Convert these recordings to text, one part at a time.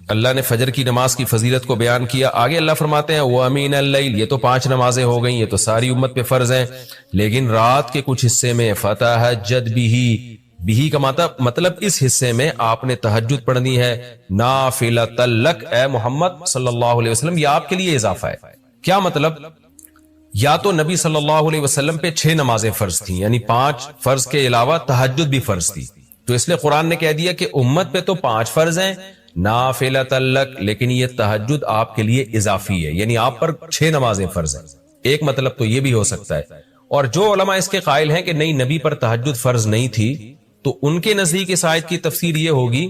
اللہ نے فجر کی نماز کی فضیلت کو بیان کیا. آگے اللہ فرماتے ہیں وَمِنَ اللَّيْلِ، یہ تو 5 نمازیں ہو گئیں، یہ تو ساری امت پہ فرض ہیں، لیکن رات کے کچھ حصے میں فَتَہَجَّدْ بِهِ کا مطلب اس حصے میں آپ نے تہجد پڑھنی ہے. نافلۃ لک، اے محمد صلی اللہ علیہ وسلم، یہ آپ کے لیے اضافہ ہے. کیا مطلب؟ یا تو نبی صلی اللہ علیہ وسلم پہ 6 نمازیں فرض تھیں، یعنی 5 فرض کے علاوہ تہجد بھی فرض تھی، تو اس لیے قرآن نے کہہ دیا کہ امت پہ تو 5 فرض ہیں نافلۃ لک، لیکن یہ تہجد آپ کے لیے اضافی ہے، یعنی آپ پر 6 نمازیں فرض ہیں. ایک مطلب تو یہ بھی ہو سکتا ہے. اور جو علماء اس کے قائل ہیں کہ نہیں نبی پر تہجد فرض نہیں تھی، تو ان کے نزدیک اس آیت کی تفسیر یہ ہوگی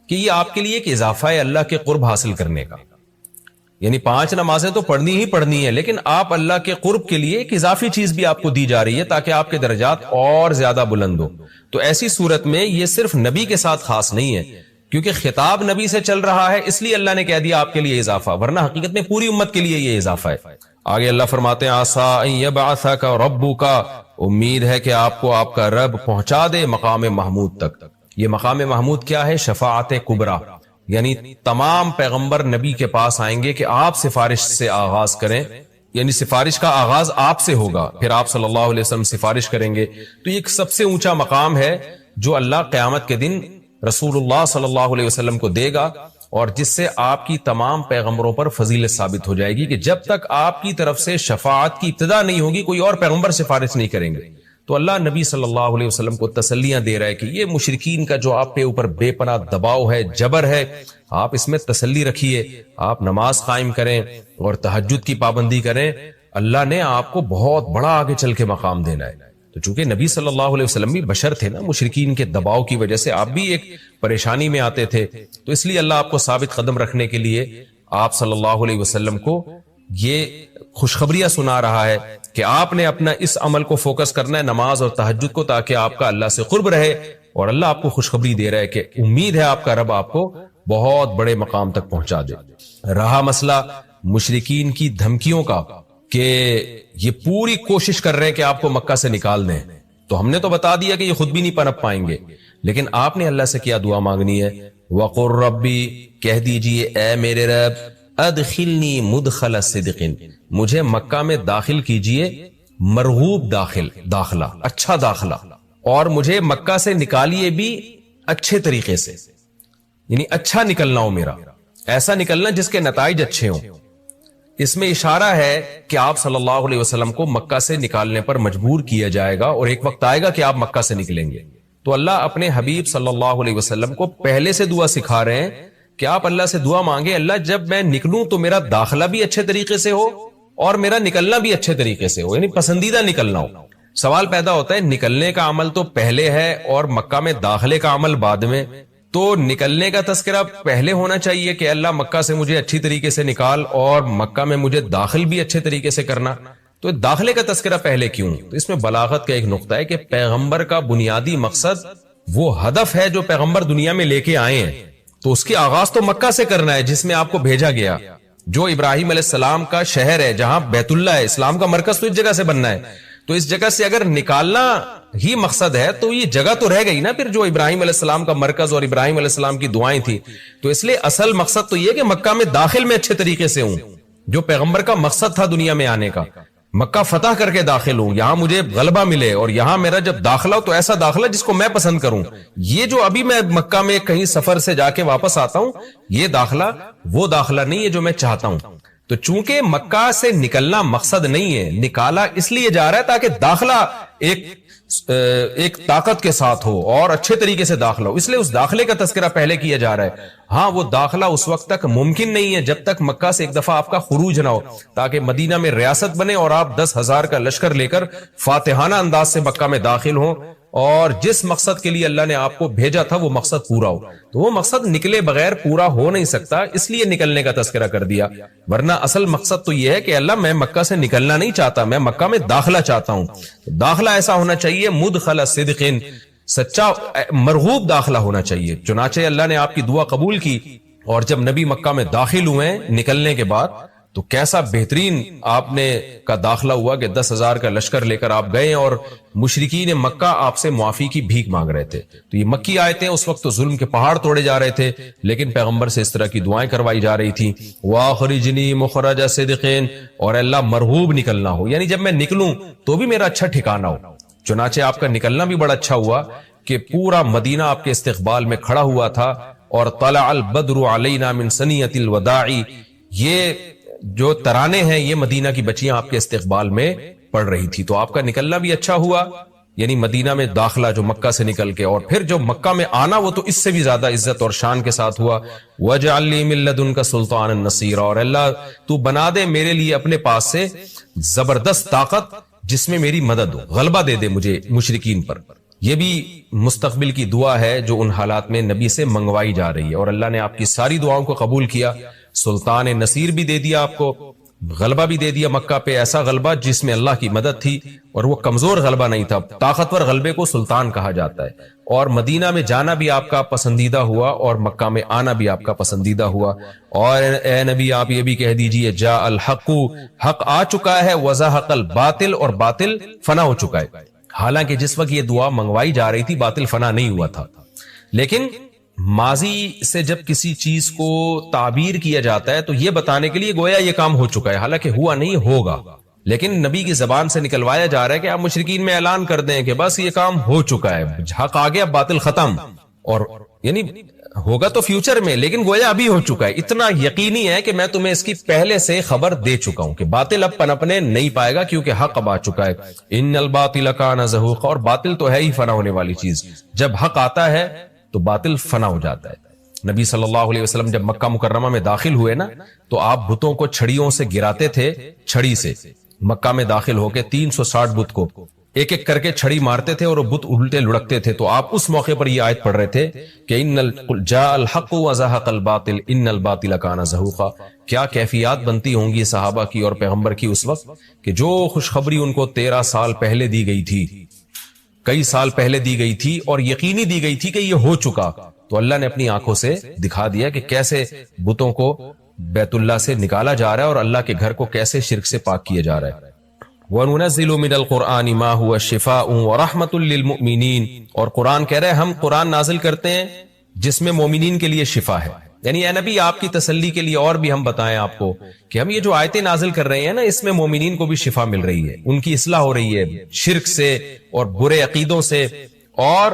کہ یہ آپ کے لیے ایک اضافہ ہے اللہ کے قرب حاصل کرنے کا. یعنی 5 نمازیں تو پڑھنی ہی پڑھنی ہے، لیکن آپ اللہ کے قرب کے لیے ایک اضافی چیز بھی آپ کو دی جا رہی ہے تاکہ آپ کے درجات اور زیادہ بلند ہو. تو ایسی صورت میں یہ صرف نبی کے ساتھ خاص نہیں ہے، کیونکہ خطاب نبی سے چل رہا ہے، اس لیے اللہ نے کہہ دیا آپ کے لیے اضافہ، ورنہ حقیقت میں پوری امت کے لیے یہ اضافہ ہے. آگے اللہ فرماتے ہیں عسیٰ ان یبعثک ربک، امید ہے کہ آپ کو آپ کا رب پہنچا دے مقام محمود تک. یہ مقام محمود کیا ہے؟ شفاعت کبریٰ، یعنی تمام پیغمبر نبی کے پاس آئیں گے کہ آپ سفارش سے آغاز کریں، یعنی سفارش کا آغاز آپ سے ہوگا، پھر آپ صلی اللہ علیہ وسلم سفارش کریں گے. تو یہ ایک سب سے اونچا مقام ہے جو اللہ قیامت کے دن رسول اللہ صلی اللہ علیہ وسلم کو دے گا، اور جس سے آپ کی تمام پیغمبروں پر فضیلت ثابت ہو جائے گی کہ جب تک آپ کی طرف سے شفاعت کی ابتدا نہیں ہوگی کوئی اور پیغمبر سفارش نہیں کریں گے. تو اللہ نبی صلی اللہ علیہ وسلم کو تسلیاں دے رہا ہے کہ یہ مشرکین کا جو آپ پہ اوپر بے پناہ دباؤ ہے، جبر ہے، آپ اس میں تسلی رکھیے، آپ نماز قائم کریں اور تہجد کی پابندی کریں، اللہ نے آپ کو بہت بڑا آگے چل کے مقام دینا ہے. تو چونکہ نبی صلی اللہ علیہ وسلم بھی بشر تھے نا، مشرکین کے دباؤ کی وجہ سے آپ بھی ایک پریشانی میں آتے تھے، تو اس لیے اللہ آپ کو ثابت قدم رکھنے کے لیے آپ صلی اللہ علیہ وسلم کو یہ خوشخبریاں سنا رہا ہے کہ آپ نے اپنا اس عمل کو فوکس کرنا ہے، نماز اور تہجد کو، تاکہ آپ کا اللہ سے قرب رہے. اور اللہ آپ کو خوشخبری دے رہا ہے کہ امید ہے آپ کا رب آپ کو بہت بڑے مقام تک پہنچا دے. رہا مسئلہ مشرکین کی دھمکیوں کا کہ یہ پوری کوشش کر رہے ہیں کہ آپ کو مکہ سے نکال دیں، تو ہم نے تو بتا دیا کہ یہ خود بھی نہیں پنپ پائیں گے، لیکن آپ نے اللہ سے کیا دعا مانگنی ہے؟ وَقُلْ رَبِّ، کہہ دیجئے اے میرے رب، ادخلنی مدخل صدق، مجھے مکہ میں داخل کیجئے مرغوب داخلہ، اچھا داخلہ، اور مجھے مکہ سے نکالیے بھی اچھے طریقے سے، یعنی اچھا نکلنا ہو میرا، ایسا نکلنا جس کے نتائج اچھے ہوں. اس میں اشارہ ہے کہ آپ صلی اللہ علیہ وسلم کو مکہ سے نکالنے پر مجبور کیا جائے گا، اور ایک وقت آئے گا کہ آپ مکہ سے نکلیں گے. تو اللہ اپنے حبیب صلی اللہ علیہ وسلم کو پہلے سے دعا سکھا رہے ہیں کہ آپ اللہ سے دعا مانگے، اللہ جب میں نکلوں تو میرا داخلہ بھی اچھے طریقے سے ہو اور میرا نکلنا بھی اچھے طریقے سے ہو، یعنی پسندیدہ نکلنا ہو. سوال پیدا ہوتا ہے نکلنے کا عمل تو پہلے ہے اور مکہ میں داخلے کا عمل بعد میں، تو نکلنے کا تذکرہ پہلے ہونا چاہیے کہ اللہ مکہ سے مجھے اچھی طریقے سے نکال، اور مکہ میں مجھے داخل بھی اچھے طریقے سے کرنا. تو داخلے کا تذکرہ پہلے کیوں؟ تو اس میں بلاغت کا ایک نقطہ ہے کہ پیغمبر کا بنیادی مقصد وہ ہدف ہے جو پیغمبر دنیا میں لے کے آئے ہیں، تو اس کی آغاز تو مکہ سے کرنا ہے جس میں آپ کو بھیجا گیا، جو ابراہیم علیہ السلام کا شہر ہے، جہاں بیت اللہ ہے، اسلام کا مرکز تو اس جگہ سے بننا ہے. تو اس جگہ سے اگر نکالنا ہی مقصد ہے تو یہ جگہ تو رہ گئی نا پھر جو ابراہیم علیہ السلام کا مرکز اور ابراہیم علیہ السلام کی دعائیں تھی. تو اس لیے اصل مقصد تو یہ کہ مکہ میں داخل میں اچھے طریقے سے ہوں، جو پیغمبر کا مقصد تھا دنیا میں آنے کا، مکہ فتح کر کے داخل ہوں، یہاں مجھے غلبہ ملے، اور یہاں میرا جب داخلہ ہو تو ایسا داخلہ جس کو میں پسند کروں. یہ جو ابھی میں مکہ میں کہیں سفر سے جا کے واپس آتا ہوں، یہ داخلہ وہ داخلہ نہیں ہے جو میں چاہتا ہوں. تو چونکہ مکہ سے نکلنا مقصد نہیں ہے، نکالا اس لیے جا رہا ہے تاکہ داخلہ ایک طاقت کے ساتھ ہو اور اچھے طریقے سے داخلہ ہو، اس لیے اس داخلے کا تذکرہ پہلے کیا جا رہا ہے. ہاں وہ داخلہ اس وقت تک ممکن نہیں ہے جب تک مکہ سے ایک دفعہ آپ کا خروج نہ ہو، تاکہ مدینہ میں ریاست بنے اور آپ 10,000 کا لشکر لے کر فاتحانہ انداز سے مکہ میں داخل ہوں، اور جس مقصد کے لیے اللہ نے آپ کو بھیجا تھا وہ مقصد پورا ہو. تو وہ مقصد نکلے بغیر پورا ہو نہیں سکتا، اس لیے نکلنے کا تذکرہ کر دیا. ورنہ اصل مقصد تو یہ ہے کہ اللہ میں مکہ سے نکلنا نہیں چاہتا، میں مکہ میں داخلہ چاہتا ہوں. داخلہ ایسا ہونا چاہیے مدخل صدق، سچا مرغوب داخلہ ہونا چاہیے. چنانچہ اللہ نے آپ کی دعا قبول کی، اور جب نبی مکہ میں داخل ہوئے نکلنے کے بعد، تو کیسا بہترین آپ نے کا داخلہ ہوا کہ 10,000 کا لشکر لے کر آپ گئے اور مشرکین مکہ آپ سے معافی کی بھیک مانگ رہے تھے. تو یہ مکی آیتیں اس وقت تو ظلم کے پہاڑ توڑے جا رہے تھے، لیکن پیغمبر سے اس طرح کی دعائیں کروائی جا رہی تھی. وَأَخْرِجْنِي مُخْرَجَ صِدْقٍ، اور اللہ مرغوب نکلنا ہو، یعنی جب میں نکلوں تو بھی میرا اچھا ٹھکانہ ہو. چنانچہ آپ کا نکلنا بھی بڑا اچھا ہوا کہ پورا مدینہ آپ کے استقبال میں کھڑا ہوا تھا. اور طلع البدر علینا من ثنیۃ الوداع، یہ جو ترانے ہیں یہ مدینہ کی بچیاں آپ کے استقبال میں پڑھ رہی تھی. تو آپ کا نکلنا بھی اچھا ہوا، یعنی مدینہ میں داخلہ جو مکہ سے نکل کے، اور پھر جو مکہ میں آنا وہ تو اس سے بھی زیادہ عزت اور شان کے ساتھ ہوا. وَاجْعَلْ لِي مِن لَّدُنْكَ سُلْطَانًا نَصِيرًا، اور اللہ تو بنا دے میرے لیے اپنے پاس سے زبردست طاقت جس میں میری مدد ہو، غلبہ دے دے مجھے مشرکین پر. یہ بھی مستقبل کی دعا ہے جو ان حالات میں نبی سے منگوائی جا رہی ہے، اور اللہ نے آپ کی ساری دعاؤں کو قبول کیا. سلطان نصیر بھی دے دیا آپ کو، غلبہ بھی دے دیا مکہ پہ، ایسا غلبہ جس میں اللہ کی مدد تھی، اور وہ کمزور غلبہ نہیں تھا. طاقتور غلبے کو سلطان کہا جاتا ہے. اور مدینہ میں جانا بھی آپ کا پسندیدہ ہوا، اور مکہ میں آنا بھی آپ کا پسندیدہ ہوا. اور اے نبی آپ یہ بھی کہہ دیجئے جاء الحق، حق آ چکا ہے، وزہق الباطل، اور باطل فنا ہو چکا ہے. حالانکہ جس وقت یہ دعا منگوائی جا رہی تھی باطل فنا نہیں ہوا تھا. لیکن ماضی سے جب کسی چیز کو تعبیر کیا جاتا ہے تو یہ بتانے کے لیے گویا یہ کام ہو چکا ہے، حالانکہ ہوا نہیں، ہوگا. لیکن نبی کی زبان سے نکلوایا جا رہا ہے کہ آپ مشرکین میں اعلان کر دیں کہ بس یہ کام ہو چکا ہے، حق آ گیا، باطل ختم. اور یعنی ہوگا تو فیوچر میں، لیکن گویا ابھی ہو چکا ہے. اتنا یقینی ہے کہ میں تمہیں اس کی پہلے سے خبر دے چکا ہوں کہ باطل اب پنپنے نہیں پائے گا، کیونکہ حق اب آ چکا ہے. ان الباطل کان زہوقا، اور باطل تو ہے ہی فنا ہونے والی چیز. جب حق آتا ہے تو باطل فنا ہو جاتا ہے. نبی صلی اللہ علیہ وسلم جب مکہ مکرمہ میں داخل ہوئے نا، تو آپ بتوں کو چھڑیوں سے گراتے تھے، چھڑی سے. مکہ میں داخل ہو کے 360 بت کو ایک ایک کر کے چھڑی مارتے تھے، اور وہ بت الٹے لڑکتے تھے. تو آپ اس موقع پر یہ آیت پڑھ رہے تھے کہ جاء الحق وزہق الباطل ان الباطل کان زہوقا. کیا کیفیات بنتی ہوں گی صحابہ کی اور پیغمبر کی اس وقت کہ جو خوشخبری ان کو 13 سال پہلے دی گئی تھی، کئی سال پہلے دی گئی تھی، اور یقینی دی گئی تھی کہ یہ ہو چکا، تو اللہ نے اپنی آنکھوں سے دکھا دیا کہ کیسے بتوں کو بیت اللہ سے نکالا جا رہا ہے، اور اللہ کے گھر کو کیسے شرک سے پاک کیا جا رہا ہے. وَنُنَزِّلُ مِنَ الْقُرْآنِ مَا هُوَ شِفَاءٌ وَرَحْمَةٌ لِّلْمُؤْمِنِينَ، اور قرآن کہہ رہے ہیں ہم قرآن نازل کرتے ہیں جس میں مومنین کے لیے شفا ہے. یعنی اے نبی آپ کی تسلی کے لیے اور بھی ہم بتائیں آپ کو کہ ہم یہ جو آیتیں نازل کر رہے ہیں نا، اس میں مومنین کو بھی شفا مل رہی ہے، ان کی اصلاح ہو رہی ہے شرک سے اور برے عقیدوں سے، اور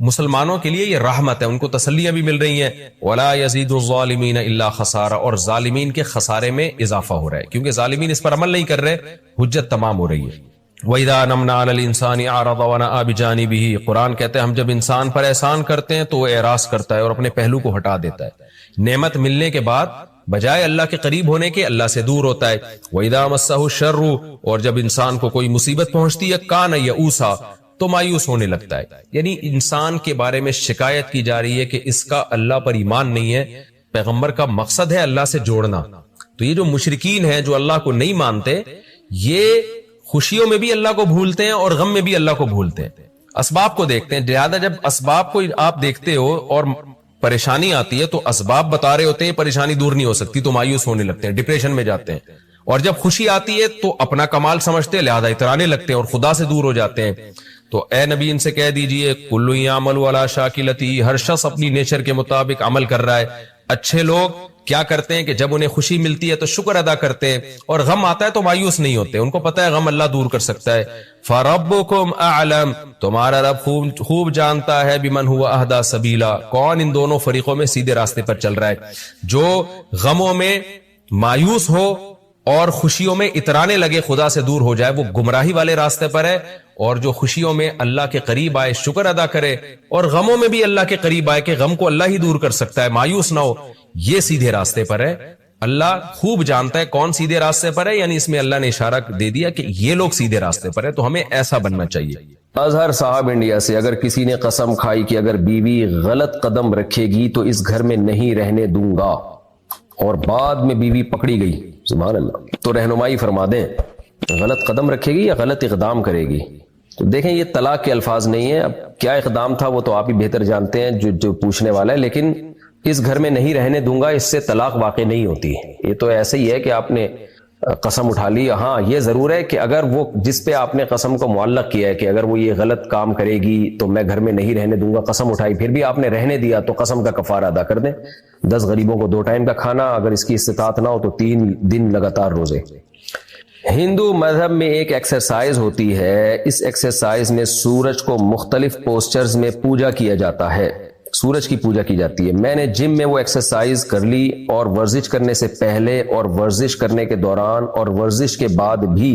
مسلمانوں کے لیے یہ رحمت ہے، ان کو تسلیاں بھی مل رہی ہیں. وَلَا يَزِيدُ الظَّالِمِينَ إِلَّا خَسَارًا، اور ظالمین کے خسارے میں اضافہ ہو رہا ہے، کیونکہ ظالمین اس پر عمل نہیں کر رہے، حجت تمام ہو رہی ہے. وَإِذَا نَمْنَا عَلَى الْإِنسَانِ أَعْرَضَ وَنَأَىٰ بِجَانِبِهِ، قرآن کہتے ہیں ہم جب انسان پر احسان کرتے ہیں تو وہ اعراض کرتا ہے اور اپنے پہلو کو ہٹا دیتا ہے. نعمت ملنے کے بعد بجائے اللہ کے قریب ہونے کے اللہ سے دور ہوتا ہے. وَإِذَا مَسَّهُ الشَّرُّ، اور جب انسان کو کوئی مصیبت پہنچتی ہے کان یئوسا، تو مایوس ہونے لگتا ہے. یعنی انسان کے بارے میں شکایت کی جا رہی ہے کہ اس کا اللہ پر ایمان نہیں ہے. پیغمبر کا مقصد ہے اللہ سے جوڑنا. تو یہ جو مشرکین ہیں جو اللہ کو نہیں مانتے، یہ خوشیوں میں بھی اللہ کو بھولتے ہیں اور غم میں بھی اللہ کو بھولتے ہیں، اسباب کو دیکھتے ہیں. لہذا جب اسباب کو آپ دیکھتے ہو اور پریشانی آتی ہے تو اسباب بتا رہے ہوتے ہیں، پریشانی دور نہیں ہو سکتی، تو مایوس ہونے لگتے ہیں، ڈپریشن میں جاتے ہیں. اور جب خوشی آتی ہے تو اپنا کمال سمجھتے ہیں، لہذا اترانے لگتے ہیں اور خدا سے دور ہو جاتے ہیں. تو اے نبی ان سے کہہ دیجئے کل یعمل علی شاکلتی، ہر شخص اپنی نیچر کے مطابق عمل کر رہا ہے. اچھے لوگ کیا کرتے ہیں کہ جب انہیں خوشی ملتی ہے تو شکر ادا کرتے ہیں، اور غم آتا ہے تو مایوس نہیں ہوتے، ان کو پتہ ہے غم اللہ دور کر سکتا ہے. فَرَبُّكُمْ أَعْلَمُ، تمہارا رب خوب جانتا ہے، بِمَنْ هُوَ أَهْدَىٰ سَبِيلًا، کون ان دونوں فریقوں میں سیدھے راستے پر چل رہا ہے. جو غموں میں مایوس ہو اور خوشیوں میں اترانے لگے، خدا سے دور ہو جائے، وہ گمراہی والے راستے پر ہے. اور جو خوشیوں میں اللہ کے قریب آئے، شکر ادا کرے، اور غموں میں بھی اللہ کے قریب آئے کہ غم کو اللہ ہی دور کر سکتا ہے، مایوس نہ ہو، یہ سیدھے راستے پر ہے. اللہ خوب جانتا ہے کون سیدھے راستے پر ہے، یعنی اس میں اللہ نے اشارہ دے دیا کہ یہ لوگ سیدھے راستے پر ہے، تو ہمیں ایسا بننا چاہیے. اظہر صاحب انڈیا سے، اگر کسی نے قسم کھائی کہ اگر بیوی غلط قدم رکھے گی تو اس گھر میں نہیں رہنے دوں گا، اور بعد میں بیوی پکڑی گئی، سبحان اللہ، تو رہنمائی فرما دیں، غلط قدم رکھے گی یا غلط اقدام کرے گی. تو دیکھیں یہ طلاق کے الفاظ نہیں ہیں، اب کیا اقدام تھا وہ تو آپ ہی بہتر جانتے ہیں جو پوچھنے والا ہے. لیکن اس گھر میں نہیں رہنے دوں گا، اس سے طلاق واقع نہیں ہوتی. یہ تو ایسے ہی ہے کہ آپ نے قسم اٹھا لی. ہاں یہ ضرور ہے کہ اگر وہ جس پہ آپ نے قسم کو معلق کیا ہے کہ اگر وہ یہ غلط کام کرے گی تو میں گھر میں نہیں رہنے دوں گا، قسم اٹھائی پھر بھی آپ نے رہنے دیا، تو قسم کا کفارہ ادا کر دیں. 10 غریبوں کو 2 ٹائم کا کھانا، اگر اس کی استطاعت نہ ہو تو 3 دن لگاتار روزے. ہندو مذہب میں ایک ایکسرسائز ہوتی ہے، اس ایکسرسائز میں سورج کو مختلف پوسچرز میں پوجا کیا جاتا ہے، سورج کی پوجا کی جاتی ہے. میں نے جم میں وہ ایکسرسائز کر لی، اور ورزش کرنے سے پہلے اور ورزش کرنے کے دوران اور ورزش کے بعد بھی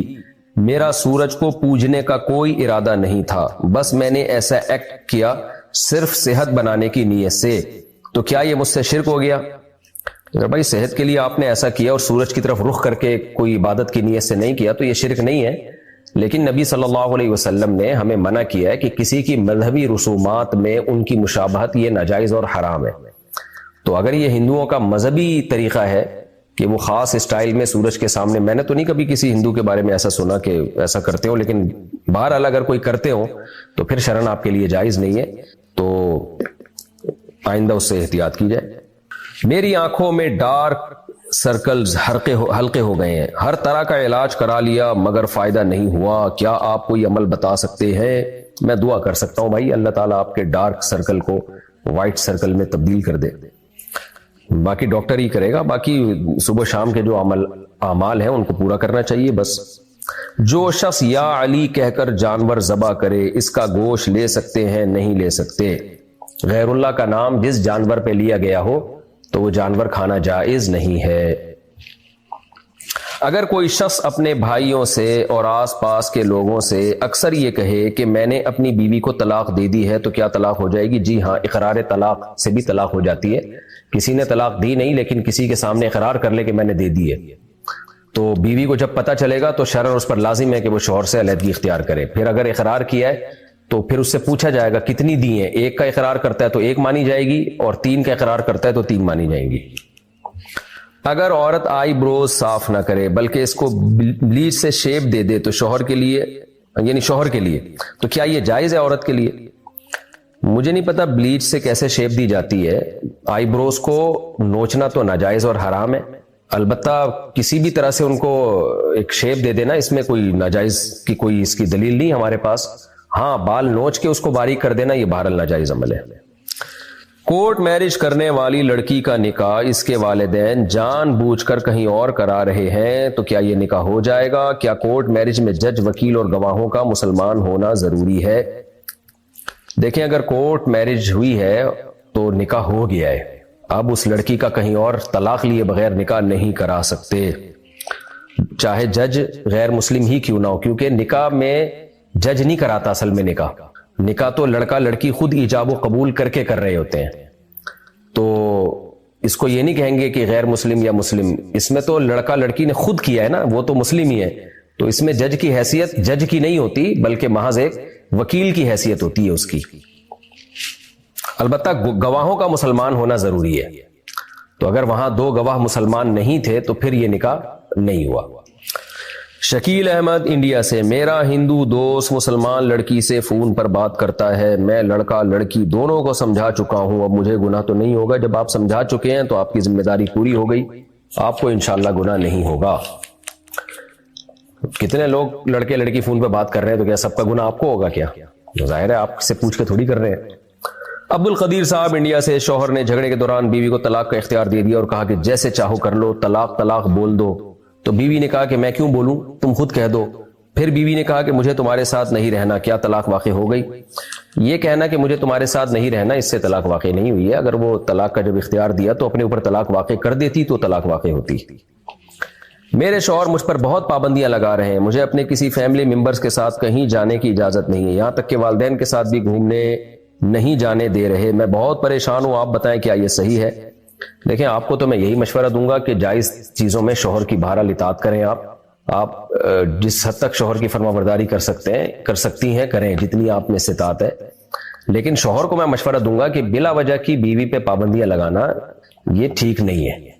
میرا سورج کو پوجنے کا کوئی ارادہ نہیں تھا، بس میں نے ایسا ایکٹ کیا صرف صحت بنانے کی نیت سے. تو کیا یہ مجھ سے شرک ہو گیا؟ اگر بھائی صحت کے لیے آپ نے ایسا کیا اور سورج کی طرف رخ کر کے کوئی عبادت کی نیت سے نہیں کیا تو یہ شرک نہیں ہے. لیکن نبی صلی اللہ علیہ وسلم نے ہمیں منع کیا ہے کہ کسی کی مذہبی رسومات میں ان کی مشابہت یہ ناجائز اور حرام ہے. تو اگر یہ ہندوؤں کا مذہبی طریقہ ہے کہ وہ خاص اسٹائل میں سورج کے سامنے، میں نے تو نہیں کبھی کسی ہندو کے بارے میں ایسا سنا کہ ایسا کرتے ہو، لیکن بہرحال اگر کوئی کرتے ہو تو پھر شرعاً آپ کے لیے جائز نہیں ہے، تو آئندہ اس سے احتیاط کی جائے. میری آنکھوں میں ڈارک سرکلز حلقے ہو گئے ہیں، ہر طرح کا علاج کرا لیا مگر فائدہ نہیں ہوا، کیا آپ کوئی عمل بتا سکتے ہیں؟ میں دعا کر سکتا ہوں بھائی، اللہ تعالیٰ آپ کے ڈارک سرکل کو وائٹ سرکل میں تبدیل کر دے. باقی ڈاکٹر ہی کرے گا، باقی صبح شام کے جو اعمال ہیں ان کو پورا کرنا چاہیے بس. جو شخص یا علی کہہ کر جانور ذبح کرے اس کا گوشت لے سکتے ہیں؟ نہیں لے سکتے. غیر اللہ کا نام جس جانور پہ لیا گیا ہو تو وہ جانور کھانا جائز نہیں ہے. اگر کوئی شخص اپنے بھائیوں سے اور آس پاس کے لوگوں سے اکثر یہ کہے کہ میں نے اپنی بیوی کو طلاق دے دی ہے تو کیا طلاق ہو جائے گی؟ جی ہاں، اقرار طلاق سے بھی طلاق ہو جاتی ہے. کسی نے طلاق دی نہیں لیکن کسی کے سامنے اقرار کر لے کہ میں نے دے دی ہے، تو بیوی کو جب پتہ چلے گا تو شرعاً اس پر لازم ہے کہ وہ شوہر سے علیحدگی اختیار کرے. پھر اگر اقرار کیا ہے تو پھر اس سے پوچھا جائے گا کتنی دی ہیں. 1 کا اقرار کرتا ہے تو 1 مانی جائے گی، اور 3 کا اقرار کرتا ہے تو 3 مانی جائیں گی. اگر عورت آئی بروز صاف نہ کرے بلکہ اس کو بلیچ سے شیپ دے دے تو شوہر کے لیے تو کیا یہ جائز ہے عورت کے لیے؟ مجھے نہیں پتا بلیچ سے کیسے شیپ دی جاتی ہے. آئی بروز کو نوچنا تو ناجائز اور حرام ہے، البتہ کسی بھی طرح سے ان کو ایک شیپ دے دینا اس میں کوئی ناجائز کی کوئی اس کی دلیل نہیں ہمارے پاس. ہاں، بال نوچ کے اس کو باریک کر دینا یہ بہرحال ناجائز عمل ہے. کورٹ میرج کرنے والی لڑکی کا نکاح اس کے والدین جان بوجھ کر کہیں اور کرا رہے ہیں تو کیا یہ نکاح ہو جائے گا؟ کیا کورٹ میرج میں جج، وکیل اور گواہوں کا مسلمان ہونا ضروری ہے؟ دیکھیں، اگر کورٹ میرج ہوئی ہے تو نکاح ہو گیا ہے، اب اس لڑکی کا کہیں اور طلاق لیے بغیر نکاح نہیں کرا سکتے، چاہے جج غیر مسلم ہی کیوں نہ ہو، کیونکہ نکاح میں جج نہیں کراتا. اصل میں نکاح تو لڑکا لڑکی خود ایجاب و قبول کر کے کر رہے ہوتے ہیں، تو اس کو یہ نہیں کہیں گے کہ غیر مسلم یا مسلم، اس میں تو لڑکا لڑکی نے خود کیا ہے نا، وہ تو مسلم ہی ہے، تو اس میں جج کی حیثیت جج کی نہیں ہوتی بلکہ محض ایک وکیل کی حیثیت ہوتی ہے اس کی. البتہ گواہوں کا مسلمان ہونا ضروری ہے، تو اگر وہاں 2 گواہ مسلمان نہیں تھے تو پھر یہ نکاح نہیں ہوا. شکیل احمد انڈیا سے، میرا ہندو دوست مسلمان لڑکی سے فون پر بات کرتا ہے، میں لڑکا لڑکی دونوں کو سمجھا چکا ہوں، اب مجھے گناہ تو نہیں ہوگا؟ جب آپ سمجھا چکے ہیں تو آپ کی ذمہ داری پوری ہو گئی، آپ کو انشاءاللہ گناہ نہیں ہوگا. کتنے لوگ لڑکے لڑکی فون پہ بات کر رہے ہیں تو کیا سب کا گناہ آپ کو ہوگا؟ کیا ظاہر ہے آپ سے پوچھ کے تھوڑی کر رہے ہیں. عبد القدیر صاحب انڈیا سے، شوہر نے جھگڑے کے دوران بیوی کو طلاق کا اختیار دے دیا اور کہا کہ جیسے چاہو کر لو، طلاق بول دو، تو بیوی نے کہا کہ میں کیوں بولوں، تم خود کہہ دو. پھر بیوی نے کہا کہ مجھے تمہارے ساتھ نہیں رہنا، کیا طلاق واقع ہو گئی؟ یہ کہنا کہ مجھے تمہارے ساتھ نہیں رہنا اس سے طلاق واقع نہیں ہوئی ہے. اگر وہ طلاق کا جب اختیار دیا تو اپنے اوپر طلاق واقع کر دیتی تو طلاق واقع ہوتی. میرے شوہر مجھ پر بہت پابندیاں لگا رہے ہیں، مجھے اپنے کسی فیملی ممبرز کے ساتھ کہیں جانے کی اجازت نہیں ہے، یہاں تک کہ والدین کے ساتھ بھی گھومنے نہیں جانے دے رہے. میں بہت پریشان ہوں، آپ بتائیں کیا یہ صحیح ہے؟ دیکھیں، آپ کو تو میں یہی مشورہ دوں گا کہ جائز چیزوں میں شوہر کی بہرحال اطاعت کریں. آپ جس حد تک شوہر کی فرما برداری کر سکتی ہیں کریں، جتنی آپ میں استطاعت ہے. لیکن شوہر کو میں مشورہ دوں گا کہ بلا وجہ کی بیوی پہ پابندیاں لگانا یہ ٹھیک نہیں ہے.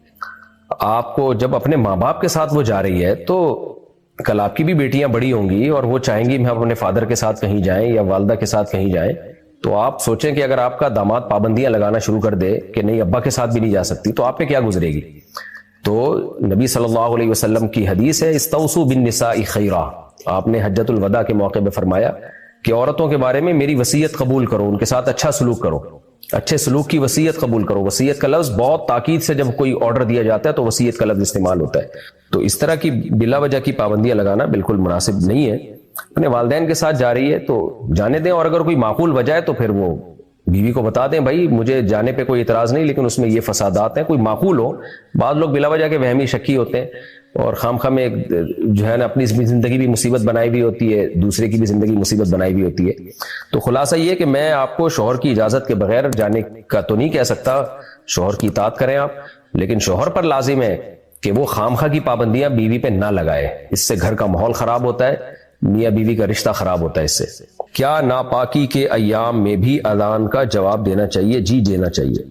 آپ کو جب اپنے ماں باپ کے ساتھ وہ جا رہی ہے تو کل آپ کی بھی بیٹیاں بڑی ہوں گی اور وہ چاہیں گی ہم اپنے فادر کے ساتھ کہیں جائیں یا والدہ کے ساتھ کہیں جائیں، تو آپ سوچیں کہ اگر آپ کا داماد پابندیاں لگانا شروع کر دے کہ نہیں ابا کے ساتھ بھی نہیں جا سکتی تو آپ پہ کیا گزرے گی. تو نبی صلی اللہ علیہ وسلم کی حدیث ہے استوصوا بالنساء خیرا، آپ نے حجۃ الوداع کے موقع پہ فرمایا کہ عورتوں کے بارے میں میری وصیت قبول کرو، ان کے ساتھ اچھا سلوک کرو، اچھے سلوک کی وصیت قبول کرو۔ وصیت کا لفظ بہت تاکید سے جب کوئی آرڈر دیا جاتا ہے تو وصیت کا لفظ استعمال ہوتا ہے۔ تو اس طرح کی بلا وجہ کی پابندیاں لگانا بالکل مناسب نہیں ہے۔ اپنے والدین کے ساتھ جا رہی ہے تو جانے دیں، اور اگر کوئی معقول وجہ ہے تو پھر وہ بیوی کو بتا دیں بھائی مجھے جانے پہ کوئی اعتراض نہیں، لیکن اس میں یہ فسادات ہیں، کوئی معقول ہو۔ بعض لوگ بلا وجہ کے وہمی شکی ہوتے ہیں اور خام خواہ میں جو ہے نا اپنی زندگی بھی مصیبت بنائی بھی ہوتی ہے، دوسرے کی بھی زندگی مصیبت بنائی بھی ہوتی ہے۔ تو خلاصہ یہ کہ میں آپ کو شوہر کی اجازت کے بغیر جانے کا تو نہیں کہہ سکتا، شوہر کی اطاعت کریں آپ، لیکن شوہر پر لازم ہے کہ وہ خام خواہ کی پابندیاں بیوی پہ نہ لگائے، اس سے گھر کا ماحول خراب ہوتا ہے، میاں بیوی کا رشتہ خراب ہوتا ہے اس سے۔ کیا ناپاکی کے ایام میں بھی اذان کا جواب دینا چاہیے؟ جی دینا چاہیے۔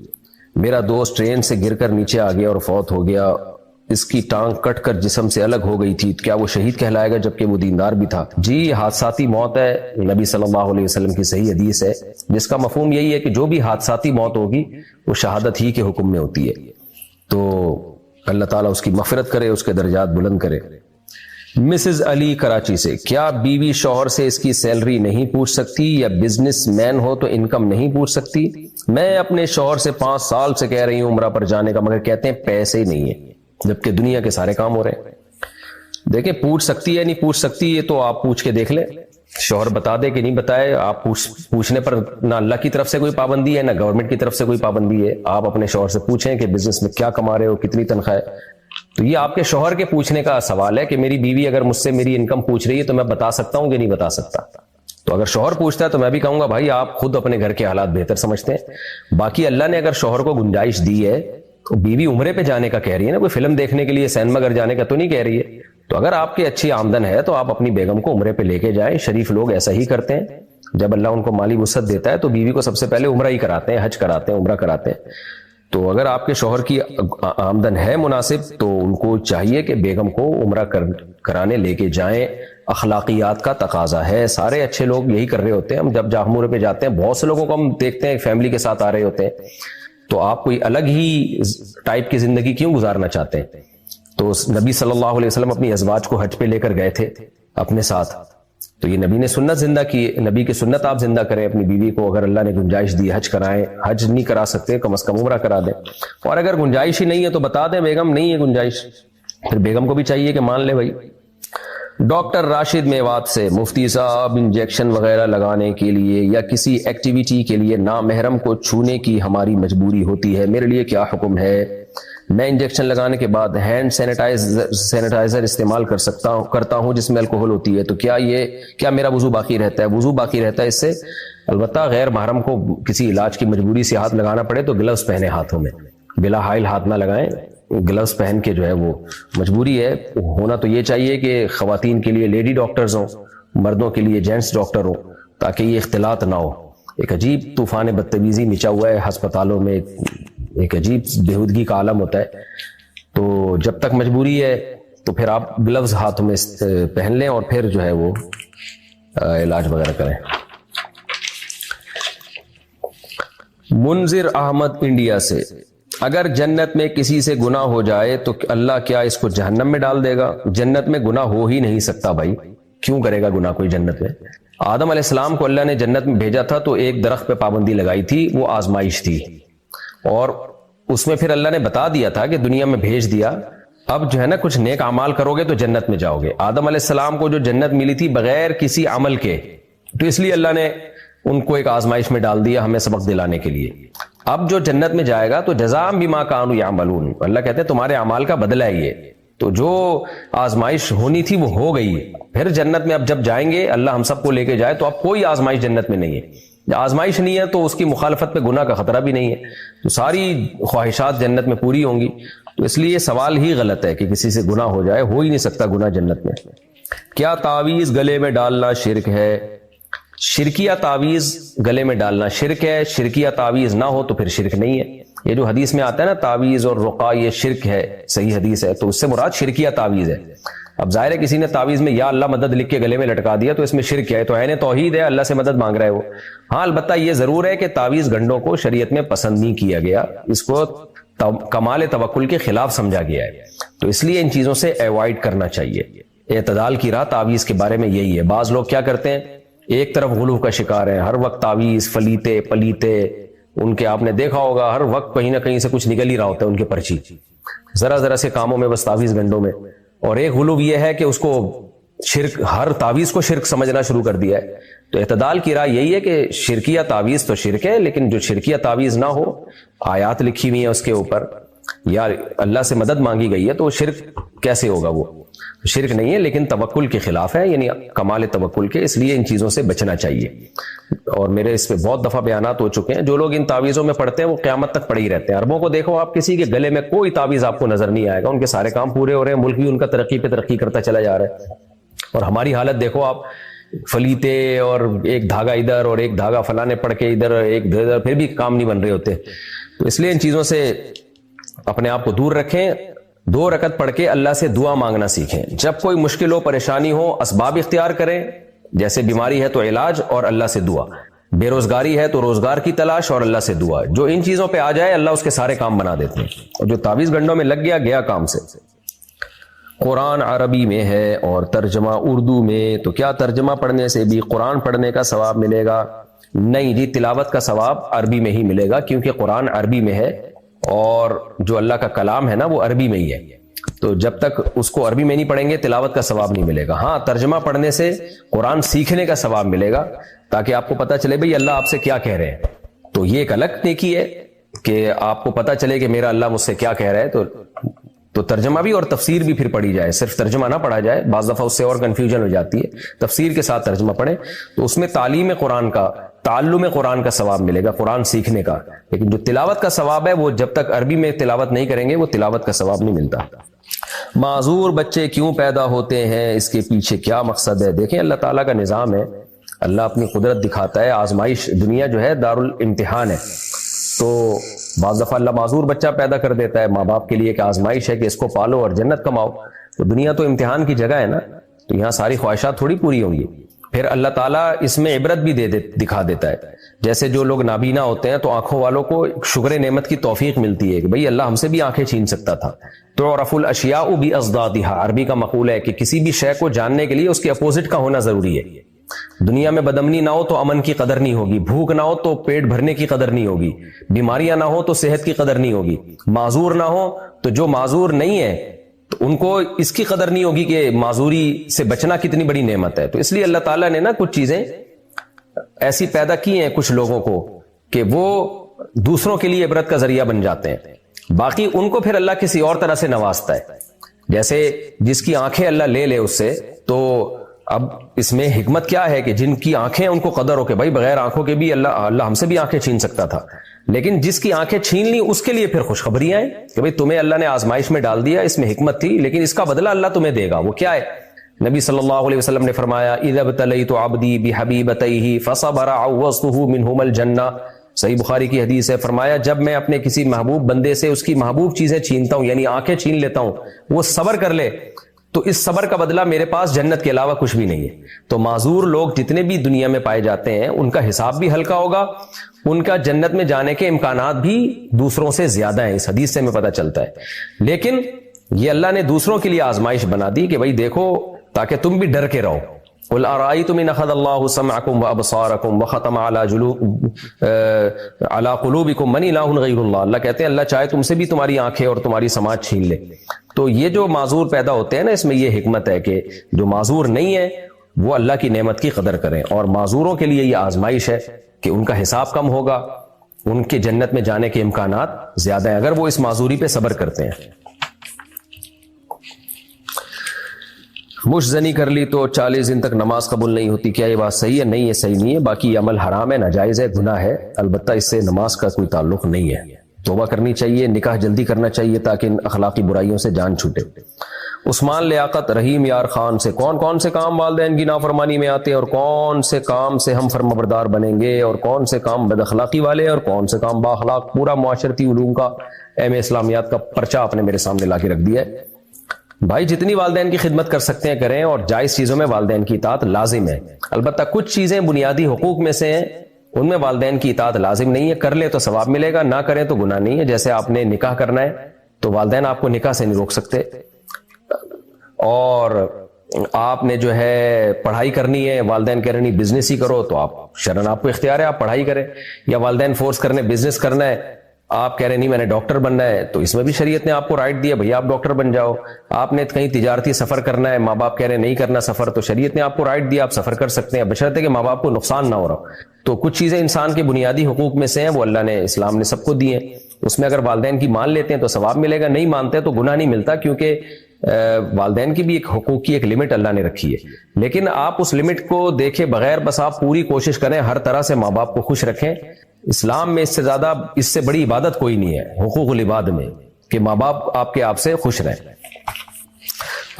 میرا دوست ٹرین سے گر کر نیچے آ گیا اور فوت ہو گیا، اس کی ٹانگ کٹ کر جسم سے الگ ہو گئی تھی، کیا وہ شہید کہلائے گا جبکہ وہ دیندار بھی تھا؟ جی حادثاتی موت ہے، نبی صلی اللہ علیہ وسلم کی صحیح حدیث ہے جس کا مفہوم یہی ہے کہ جو بھی حادثاتی موت ہوگی وہ شہادت ہی کے حکم میں ہوتی ہے۔ تو اللہ تعالیٰ اس کی مغفرت کرے، اس کے درجات بلند کرے۔ مسز علی کراچی سے، کیا بیوی شوہر سے اس کی سیلری نہیں پوچھ سکتی یا بزنس مین ہو تو انکم نہیں پوچھ سکتی؟ میں اپنے شوہر سے 5 سال سے کہہ رہی ہوں عمرہ پر جانے کا، مگر کہتے ہیں پیسے ہی نہیں ہیں جبکہ دنیا کے سارے کام ہو رہے ہیں۔ دیکھیں پوچھ سکتی ہے نہیں پوچھ سکتی یہ تو آپ پوچھ کے دیکھ لیں، شوہر بتا دے کہ نہیں بتائے، آپ پوچھنے پر نہ اللہ کی طرف سے کوئی پابندی ہے نہ گورنمنٹ کی طرف سے کوئی پابندی ہے۔ آپ اپنے شوہر سے پوچھیں کہ بزنس میں کیا کما رہے ہو، کتنی تنخواہ ہے۔ تو یہ آپ کے شوہر کے پوچھنے کا سوال ہے کہ میری بیوی اگر مجھ سے میری انکم پوچھ رہی ہے تو میں بتا سکتا ہوں کہ نہیں بتا سکتا۔ تو اگر شوہر پوچھتا ہے تو میں بھی کہوں گا بھائی آپ خود اپنے گھر کے حالات بہتر سمجھتے ہیں۔ باقی اللہ نے اگر شوہر کو گنجائش دی ہے تو بیوی عمرے پہ جانے کا کہہ رہی ہے نا، کوئی فلم دیکھنے کے لیے سینما گھر جانے کا تو نہیں کہہ رہی ہے۔ تو اگر آپ کی اچھی آمدن ہے تو آپ اپنی بیگم کو عمرے پہ لے کے جائیں، شریف لوگ ایسا ہی کرتے ہیں۔ جب اللہ ان کو مالی وسعت دیتا ہے تو بیوی کو سب سے پہلے عمرہ ہی کراتے ہیں، حج کراتے ہیں، عمرہ کراتے ہیں۔ تو اگر آپ کے شوہر کی آمدن ہے مناسب تو ان کو چاہیے کہ بیگم کو عمرہ کرانے لے کے جائیں، اخلاقیات کا تقاضا ہے۔ سارے اچھے لوگ یہی کر رہے ہوتے ہیں۔ ہم جب عمرے پہ جاتے ہیں بہت سے لوگوں کو ہم دیکھتے ہیں فیملی کے ساتھ آ رہے ہوتے ہیں، تو آپ کوئی الگ ہی ٹائپ کی زندگی کیوں گزارنا چاہتے ہیں؟ تو نبی صلی اللہ علیہ وسلم اپنی ازواج کو حج پہ لے کر گئے تھے اپنے ساتھ، تو یہ نبی نے سنت زندہ کی، نبی کی سنت آپ زندہ کریں اپنی بیوی کو۔ اگر اللہ نے گنجائش دی حج کرائیں، حج نہیں کرا سکتے کم از کم عمرہ کرا دیں، اور اگر گنجائش ہی نہیں ہے تو بتا دیں بیگم نہیں ہے گنجائش، پھر بیگم کو بھی چاہیے کہ مان لے بھائی۔ ڈاکٹر راشد میوات سے، مفتی صاحب انجیکشن وغیرہ لگانے کے لیے یا کسی ایکٹیویٹی کے لیے نامحرم کو چھونے کی ہماری مجبوری ہوتی ہے، میرے لیے کیا حکم ہے؟ میں انجیکشن لگانے کے بعد ہینڈ سینیٹائزر استعمال کرتا ہوں جس میں الکوہل ہوتی ہے، تو کیا میرا وضو باقی رہتا ہے؟ وضو باقی رہتا ہے اس سے۔ البتہ غیر محرم کو کسی علاج کی مجبوری سے ہاتھ لگانا پڑے تو گلوز پہنے ہاتھوں میں، بلا حائل ہاتھ نہ لگائیں، گلوز پہن کے جو ہے وہ مجبوری ہے۔ ہونا تو یہ چاہیے کہ خواتین کے لیے لیڈی ڈاکٹرز ہوں، مردوں کے لیے جینٹس ڈاکٹر ہوں، تاکہ یہ اختلاط نہ ہو۔ ایک عجیب طوفان بدتمیزی مچا ہوا ہے ہسپتالوں میں، ایک عجیب بےہودگی کا عالم ہوتا ہے۔ تو جب تک مجبوری ہے تو پھر آپ گلوز ہاتھوں میں پہن لیں اور پھر جو ہے وہ علاج وغیرہ کریں۔ منذر احمد انڈیا سے، اگر جنت میں کسی سے گناہ ہو جائے تو اللہ کیا اس کو جہنم میں ڈال دے گا؟ جنت میں گناہ ہو ہی نہیں سکتا بھائی، کیوں کرے گا گناہ کوئی جنت میں؟ آدم علیہ السلام کو اللہ نے جنت میں بھیجا تھا تو ایک درخت پہ پابندی لگائی تھی، وہ آزمائش تھی، اور اس میں پھر اللہ نے بتا دیا تھا کہ دنیا میں بھیج دیا، اب جو ہے نا کچھ نیک اعمال کرو گے تو جنت میں جاؤ گے۔ آدم علیہ السلام کو جو جنت ملی تھی بغیر کسی عمل کے، تو اس لیے اللہ نے ان کو ایک آزمائش میں ڈال دیا ہمیں سبق دلانے کے لیے۔ اب جو جنت میں جائے گا تو جزاء بما کانوا یعملون، اللہ کہتے ہیں تمہارے اعمال کا بدلہ ہے یہ۔ تو جو آزمائش ہونی تھی وہ ہو گئی، پھر جنت میں اب جب جائیں گے اللہ ہم سب کو لے کے جائے تو اب کوئی آزمائش جنت میں نہیں ہے۔ آزمائش نہیں ہے تو اس کی مخالفت پہ گناہ کا خطرہ بھی نہیں ہے، تو ساری خواہشات جنت میں پوری ہوں گی۔ تو اس لیے سوال ہی غلط ہے کہ کسی سے گناہ ہو جائے، ہو ہی نہیں سکتا گناہ جنت میں۔ کیا تعویذ گلے میں ڈالنا شرک ہے؟ شرکیہ تعویذ گلے میں ڈالنا شرک ہے، شرکیہ تعویذ نہ ہو تو پھر شرک نہیں ہے۔ یہ جو حدیث میں آتا ہے نا تعویذ اور رقا یہ شرک ہے، صحیح حدیث ہے، تو اس سے مراد شرکیہ تعویذ ہے۔ اب ظاہر ہے کسی نے تعویذ میں یا اللہ مدد لکھ کے گلے میں لٹکا دیا تو اس میں شرک ہے، تو عین توحید ہے، اللہ سے مدد مانگ رہا ہے وہ۔ ہاں البتہ یہ ضرور ہے کہ تعویذ گنڈوں کو شریعت میں پسند نہیں کیا گیا، اس کو کمال توکل کے خلاف سمجھا گیا ہے، تو اس لیے ان چیزوں سے ایوائڈ کرنا چاہیے۔ اعتدال کی راہ تعویذ کے بارے میں یہی ہے۔ بعض لوگ کیا کرتے ہیں، ایک طرف غلو کا شکار ہیں، ہر وقت تعویذ فلیتے پلیتے، ان کے آپ نے دیکھا ہوگا ہر وقت کہیں نہ کہیں سے کچھ نکل ہی رہا ہوتا ہے ان کے پرچی، ذرا ذرا سے کاموں میں بس تعویذ گنڈوں میں۔ اور ایک غلو یہ ہے کہ اس کو شرک، ہر تعویذ کو شرک سمجھنا شروع کر دیا ہے۔ تو اعتدال کی راہ یہی ہے کہ شرکیہ تعویذ تو شرک ہے، لیکن جو شرکیہ تعویذ نہ ہو، آیات لکھی ہوئی ہیں اس کے اوپر یا اللہ سے مدد مانگی گئی ہے، تو وہ شرک کیسے ہوگا؟ وہ شرک نہیں ہے لیکن توکل کے خلاف ہے، یعنی کمال توکل کے، اس لیے ان چیزوں سے بچنا چاہیے۔ اور میرے اس پہ بہت دفعہ بیانات ہو چکے ہیں، جو لوگ ان تعویذوں میں پڑھتے ہیں وہ قیامت تک پڑے ہی رہتے ہیں۔ عربوں کو دیکھو آپ، کسی کے گلے میں کوئی تعویذ آپ کو نظر نہیں آئے گا، ان کے سارے کام پورے ہو رہے ہیں، ملک بھی ان کا ترقی پہ ترقی کرتا چلا جا رہا ہے۔ اور ہماری حالت دیکھو آپ، فلیتے اور ایک دھاگا ادھر اور ایک دھاگا فلانے پڑھ کے ادھر ایک ادھر، پھر بھی کام نہیں بن رہے ہوتے۔ تو اس لیے ان چیزوں سے اپنے آپ کو دور رکھیں، 2 رکعت پڑھ کے اللہ سے دعا مانگنا سیکھیں۔ جب کوئی مشکل ہو، پریشانی ہو، اسباب اختیار کریں، جیسے بیماری ہے تو علاج اور اللہ سے دعا، بے روزگاری ہے تو روزگار کی تلاش اور اللہ سے دعا۔ جو ان چیزوں پہ آ جائے اللہ اس کے سارے کام بنا دیتے ہیں، اور جو تعویذ گنڈوں میں لگ گیا گیا کام سے۔ قرآن عربی میں ہے اور ترجمہ اردو میں، تو کیا ترجمہ پڑھنے سے بھی قرآن پڑھنے کا ثواب ملے گا؟ نہیں جی، تلاوت کا ثواب عربی میں ہی ملے گا، کیونکہ قرآن عربی میں ہے اور جو اللہ کا کلام ہے نا وہ عربی میں ہی ہے، تو جب تک اس کو عربی میں نہیں پڑھیں گے تلاوت کا ثواب نہیں ملے گا۔ ہاں، ترجمہ پڑھنے سے قرآن سیکھنے کا ثواب ملے گا، تاکہ آپ کو پتہ چلے بھئی اللہ آپ سے کیا کہہ رہے ہیں، تو یہ ایک الگ نیکی ہے کہ آپ کو پتہ چلے کہ میرا اللہ مجھ سے کیا کہہ رہا ہے۔ تو ترجمہ بھی اور تفسیر بھی پھر پڑھی جائے، صرف ترجمہ نہ پڑھا جائے، بعض دفعہ اس سے اور کنفیوژن ہو جاتی ہے، تفسیر کے ساتھ ترجمہ پڑھیں، تو اس میں تعلیم قرآن کا، تعلم قرآن کا ثواب ملے گا، قرآن سیکھنے کا۔ لیکن جو تلاوت کا ثواب ہے وہ جب تک عربی میں تلاوت نہیں کریں گے وہ تلاوت کا ثواب نہیں ملتا۔ معذور بچے کیوں پیدا ہوتے ہیں، اس کے پیچھے کیا مقصد ہے؟ دیکھیں اللہ تعالیٰ کا نظام ہے، اللہ اپنی قدرت دکھاتا ہے، آزمائش، دنیا جو ہے دارالامتحان ہے، تو بعض دفعہ اللہ معذور بچہ پیدا کر دیتا ہے ماں باپ کے لیے کہ آزمائش ہے کہ اس کو پالو اور جنت کماؤ۔ تو دنیا تو امتحان کی جگہ ہے نا، تو یہاں ساری خواہشات تھوڑی پوری ہوں گی۔ پھر اللہ تعالیٰ اس میں عبرت بھی دکھا دیتا ہے، جیسے جو لوگ نابینا ہوتے ہیں تو آنکھوں والوں کو شکر نعمت کی توفیق ملتی ہے کہ بھئی اللہ ہم سے بھی آنکھیں چھین سکتا تھا۔ تو عرف الاشیاء بأضدادها، عربی کا مقول ہے کہ کسی بھی شے کو جاننے کے لیے اس کے اپوزٹ کا ہونا ضروری ہے۔ دنیا میں بدامنی نہ ہو تو امن کی قدر نہیں ہوگی، بھوک نہ ہو تو پیٹ بھرنے کی قدر نہیں ہوگی، بیماریاں نہ ہو تو صحت کی قدر نہیں ہوگی، معذور نہ ہو تو جو معذور نہیں ہے تو ان کو اس کی قدر نہیں ہوگی کہ معذوری سے بچنا کتنی بڑی نعمت ہے۔ تو اس لیے اللہ تعالیٰ نے نا کچھ چیزیں ایسی پیدا کی ہیں کچھ لوگوں کو کہ وہ دوسروں کے لیے عبرت کا ذریعہ بن جاتے ہیں، باقی ان کو پھر اللہ کسی اور طرح سے نوازتا ہے۔ جیسے جس کی آنکھیں اللہ لے لے اس سے، تو اب اس میں حکمت کیا ہے کہ جن کی آنکھیں ان کو قدر ہو کہ بھائی بغیر آنکھوں کے بھی اللہ ہم سے بھی آنکھیں چھین سکتا تھا، لیکن جس کی آنکھیں چھین لی اس کے لیے پھر خوشخبریاں ہیں کہ بھئی تمہیں اللہ نے آزمائش میں ڈال دیا، اس میں حکمت تھی، لیکن اس کا بدلہ اللہ تمہیں دے گا۔ وہ کیا ہے؟ نبی صلی اللہ علیہ وسلم نے فرمایا اذا ابتلیت عبدی بحبیبتیہ فصبر عوضتہ منہما الجنہ، صحیح بخاری کی حدیث ہے، فرمایا جب میں اپنے کسی محبوب بندے سے اس کی محبوب چیزیں چھینتا ہوں، یعنی آنکھیں چھین لیتا ہوں، وہ صبر کر لے تو اس صبر کا بدلہ میرے پاس جنت کے علاوہ کچھ بھی نہیں ہے۔ تو معذور لوگ جتنے بھی دنیا میں پائے جاتے ہیں ان کا حساب بھی ہلکا ہوگا، ان کا جنت میں جانے کے امکانات بھی دوسروں سے زیادہ ہیں، اس حدیث سے ہمیں پتہ چلتا ہے۔ لیکن یہ اللہ نے دوسروں کے لیے آزمائش بنا دی کہ بھئی دیکھو تاکہ تم بھی ڈر کے رہو۔ قل ارأيتم ان اخذ الله سمعكم وابصاركم وختم على قلوبكم من اله غیر اللہ، اللہ کہتے ہیں اللہ چاہے تم سے بھی تمہاری آنکھیں اور تمہاری سماعت چھین لے۔ تو یہ جو معذور پیدا ہوتے ہیں نا، اس میں یہ حکمت ہے کہ جو معذور نہیں ہے وہ اللہ کی نعمت کی قدر کریں، اور معذوروں کے لیے یہ آزمائش ہے کہ ان کا حساب کم ہوگا، ان کے جنت میں جانے کے امکانات زیادہ ہیں اگر وہ اس معذوری پہ صبر کرتے ہیں۔ مشت زنی کر لی تو 40 دن تک نماز قبول نہیں ہوتی، کیا یہ بات صحیح ہے؟ نہیں، یہ صحیح نہیں ہے، باقی یہ عمل حرام ہے، ناجائز ہے، گناہ ہے، البتہ اس سے نماز کا کوئی تعلق نہیں ہے۔ توبہ کرنی چاہیے، نکاح جلدی کرنا چاہیے تاکہ ان اخلاقی برائیوں سے جان چھوٹے۔ عثمان لیاقت رحیم یار خان سے کون کون سے کام والدین کی نافرمانی میں آتے ہیں اور کون سے کام سے ہم فرمانبردار بنیں گے اور کون سے کام بد اخلاقی والے اور کون سے کام با اخلاق؟ پورا معاشرتی علوم کا ایم اے اسلامیات کا پرچہ آپ نے میرے سامنے لا کے رکھ دیا ہے۔ بھائی جتنی والدین کی خدمت کر سکتے ہیں کریں، اور جائز چیزوں میں والدین کی اطاعت لازم ہے، البتہ کچھ چیزیں بنیادی حقوق میں سے ہیں ان میں والدین کی اطاعت لازم نہیں ہے، کر لے تو ثواب ملے گا، نہ کریں تو گناہ نہیں ہے۔ جیسے آپ نے نکاح کرنا ہے تو والدین آپ کو نکاح سے نہیں روک سکتے، اور آپ نے جو ہے پڑھائی کرنی ہے، والدین کہہ رہے نہیں بزنس ہی کرو، تو آپ شرعاً آپ کو اختیار ہے آپ پڑھائی کریں، یا والدین فورس کرنے بزنس کرنا ہے، آپ کہہ رہے نہیں میں نے ڈاکٹر بننا ہے، تو اس میں بھی شریعت نے آپ کو رائٹ دیا بھئی آپ ڈاکٹر بن جاؤ۔ آپ نے کہیں تجارتی سفر کرنا ہے، ماں باپ کہہ رہے نہیں کرنا سفر، تو شریعت نے آپ کو رائٹ دیا آپ سفر کر سکتے ہیں، بشرطے کہ ماں باپ کو نقصان نہ ہو رہا ہو۔ تو کچھ چیزیں انسان کے بنیادی حقوق میں سے ہیں، وہ اللہ نے اسلام نے سب کو دی ہیں، اس میں اگر والدین کی مان لیتے ہیں تو ثواب ملے گا، نہیں مانتے تو گناہ نہیں ملتا، کیونکہ والدین کی بھی ایک حقوق کی ایک لمٹ اللہ نے رکھی ہے۔ لیکن آپ اس لمٹ کو دیکھے بغیر بس آپ پوری کوشش کریں ہر طرح سے ماں باپ کو خوش رکھیں۔ اسلام میں اس سے زیادہ، اس سے بڑی عبادت کوئی نہیں ہے حقوق العباد میں، کہ ماں باپ آپ کے آپ سے خوش رہیں۔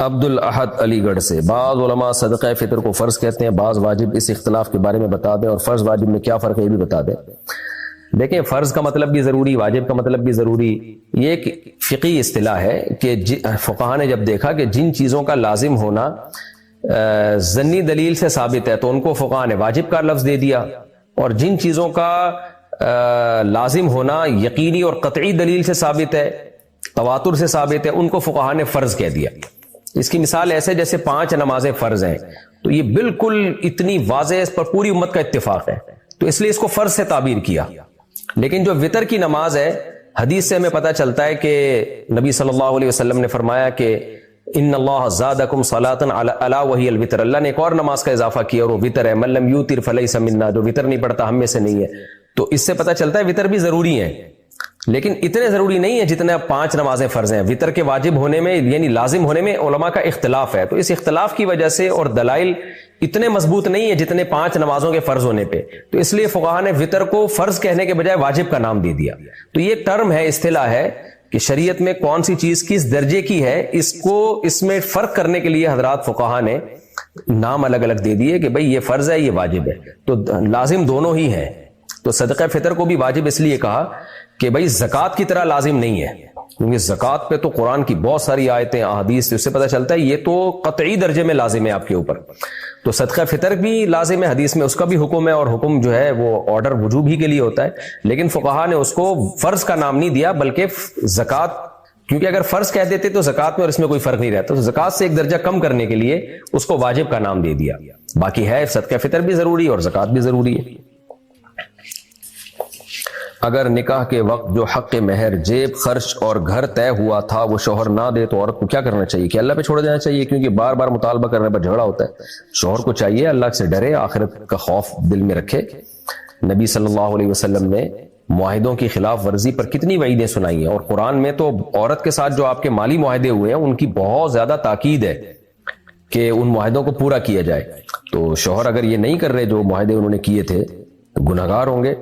عبد الاحد علی گڑھ سے، بعض علماء صدقہ فطر کو فرض کہتے ہیں، بعض واجب، اس اختلاف کے بارے میں بتا دیں، اور فرض واجب میں کیا فرق ہے یہ بھی بتا دیں۔ دیکھیں فرض کا مطلب بھی ضروری، واجب کا مطلب بھی ضروری، یہ ایک فقہی اصطلاح ہے کہ فقہاء نے جب دیکھا کہ جن چیزوں کا لازم ہونا ظنی دلیل سے ثابت ہے تو ان کو فقہاء نے واجب کا لفظ دے دیا، اور جن چیزوں کا لازم ہونا یقینی اور قطعی دلیل سے ثابت ہے، تواتر سے ثابت ہے، ان کو فقہاء نے فرض کہہ دیا۔ اس کی مثال ایسے جیسے 5 نمازیں فرض ہیں، تو یہ بالکل اتنی واضح، اس پر پوری امت کا اتفاق ہے، تو اس لیے اس کو فرض سے تعبیر کیا۔ لیکن جو وطر کی نماز ہے، حدیث سے ہمیں پتہ چلتا ہے کہ نبی صلی اللہ علیہ وسلم نے فرمایا کہ ان اللہ زادکم صلاۃ الا وہی الوتر، اللہ نے ایک اور نماز کا اضافہ کیا اور وہ وطر ہے، من لم یوتر فلیس منا، جو وطر نہیں پڑھتا ہم میں سے نہیں ہے۔ تو اس سے پتہ چلتا ہے وطر بھی ضروری ہے، لیکن اتنے ضروری نہیں ہے جتنے 5 نمازیں فرض ہیں۔ وطر کے واجب ہونے میں یعنی لازم ہونے میں علماء کا اختلاف ہے، تو اس اختلاف کی وجہ سے اور دلائل اتنے مضبوط نہیں ہے جتنے 5 نمازوں کے فرض ہونے پہ، تو اس لیے فقہاء نے وطر کو فرض کہنے کے بجائے واجب کا نام دے دیا۔ تو یہ ٹرم ہے، اصطلاح ہے کہ شریعت میں کون سی چیز کس درجے کی ہے، اس میں فرق کرنے کے لیے حضرات فقہاء نے نام الگ الگ دے دیے کہ بھئی یہ فرض ہے یہ واجب ہے، تو لازم دونوں ہی ہیں۔ تو صدقہ فطر کو بھی واجب اس لیے کہا کہ بھئی زکوٰۃ کی طرح لازم نہیں ہے، کیونکہ زکوٰۃ پہ تو قرآن کی بہت ساری آیتیں احادیث، اس سے پتہ چلتا ہے یہ تو قطعی درجے میں لازم ہے آپ کے اوپر۔ تو صدقہ فطر بھی لازم ہے، حدیث میں اس کا بھی حکم ہے، اور حکم جو ہے وہ آرڈر وجوب ہی کے لیے ہوتا ہے، لیکن فقہاء نے اس کو فرض کا نام نہیں دیا بلکہ زکوٰۃ، کیونکہ اگر فرض کہہ دیتے تو زکوٰۃ میں اور اس میں کوئی فرق نہیں رہتا، تو زکوٰۃ سے ایک درجہ کم کرنے کے لیے اس کو واجب کا نام دے دیا۔ باقی ہے صدقہ فطر بھی ضروری اور زکوٰۃ بھی ضروری ہے۔ اگر نکاح کے وقت جو حق مہر، جیب خرچ اور گھر طے ہوا تھا وہ شوہر نہ دے تو عورت کو کیا کرنا چاہیے؟ کہ اللہ پہ چھوڑ دینا چاہیے، کیونکہ بار بار مطالبہ کرنے پر جھگڑا ہوتا ہے۔ شوہر کو چاہیے اللہ سے ڈرے، آخرت کا خوف دل میں رکھے۔ نبی صلی اللہ علیہ وسلم نے معاہدوں کی خلاف ورزی پر کتنی وعیدیں سنائی ہیں، اور قرآن میں تو عورت کے ساتھ جو آپ کے مالی معاہدے ہوئے ہیں ان کی بہت زیادہ تاکید ہے کہ ان معاہدوں کو پورا کیا جائے۔ تو شوہر اگر یہ نہیں کر رہے جو معاہدے انہوں نے کیے تھے تو گنہگار ہوں گے۔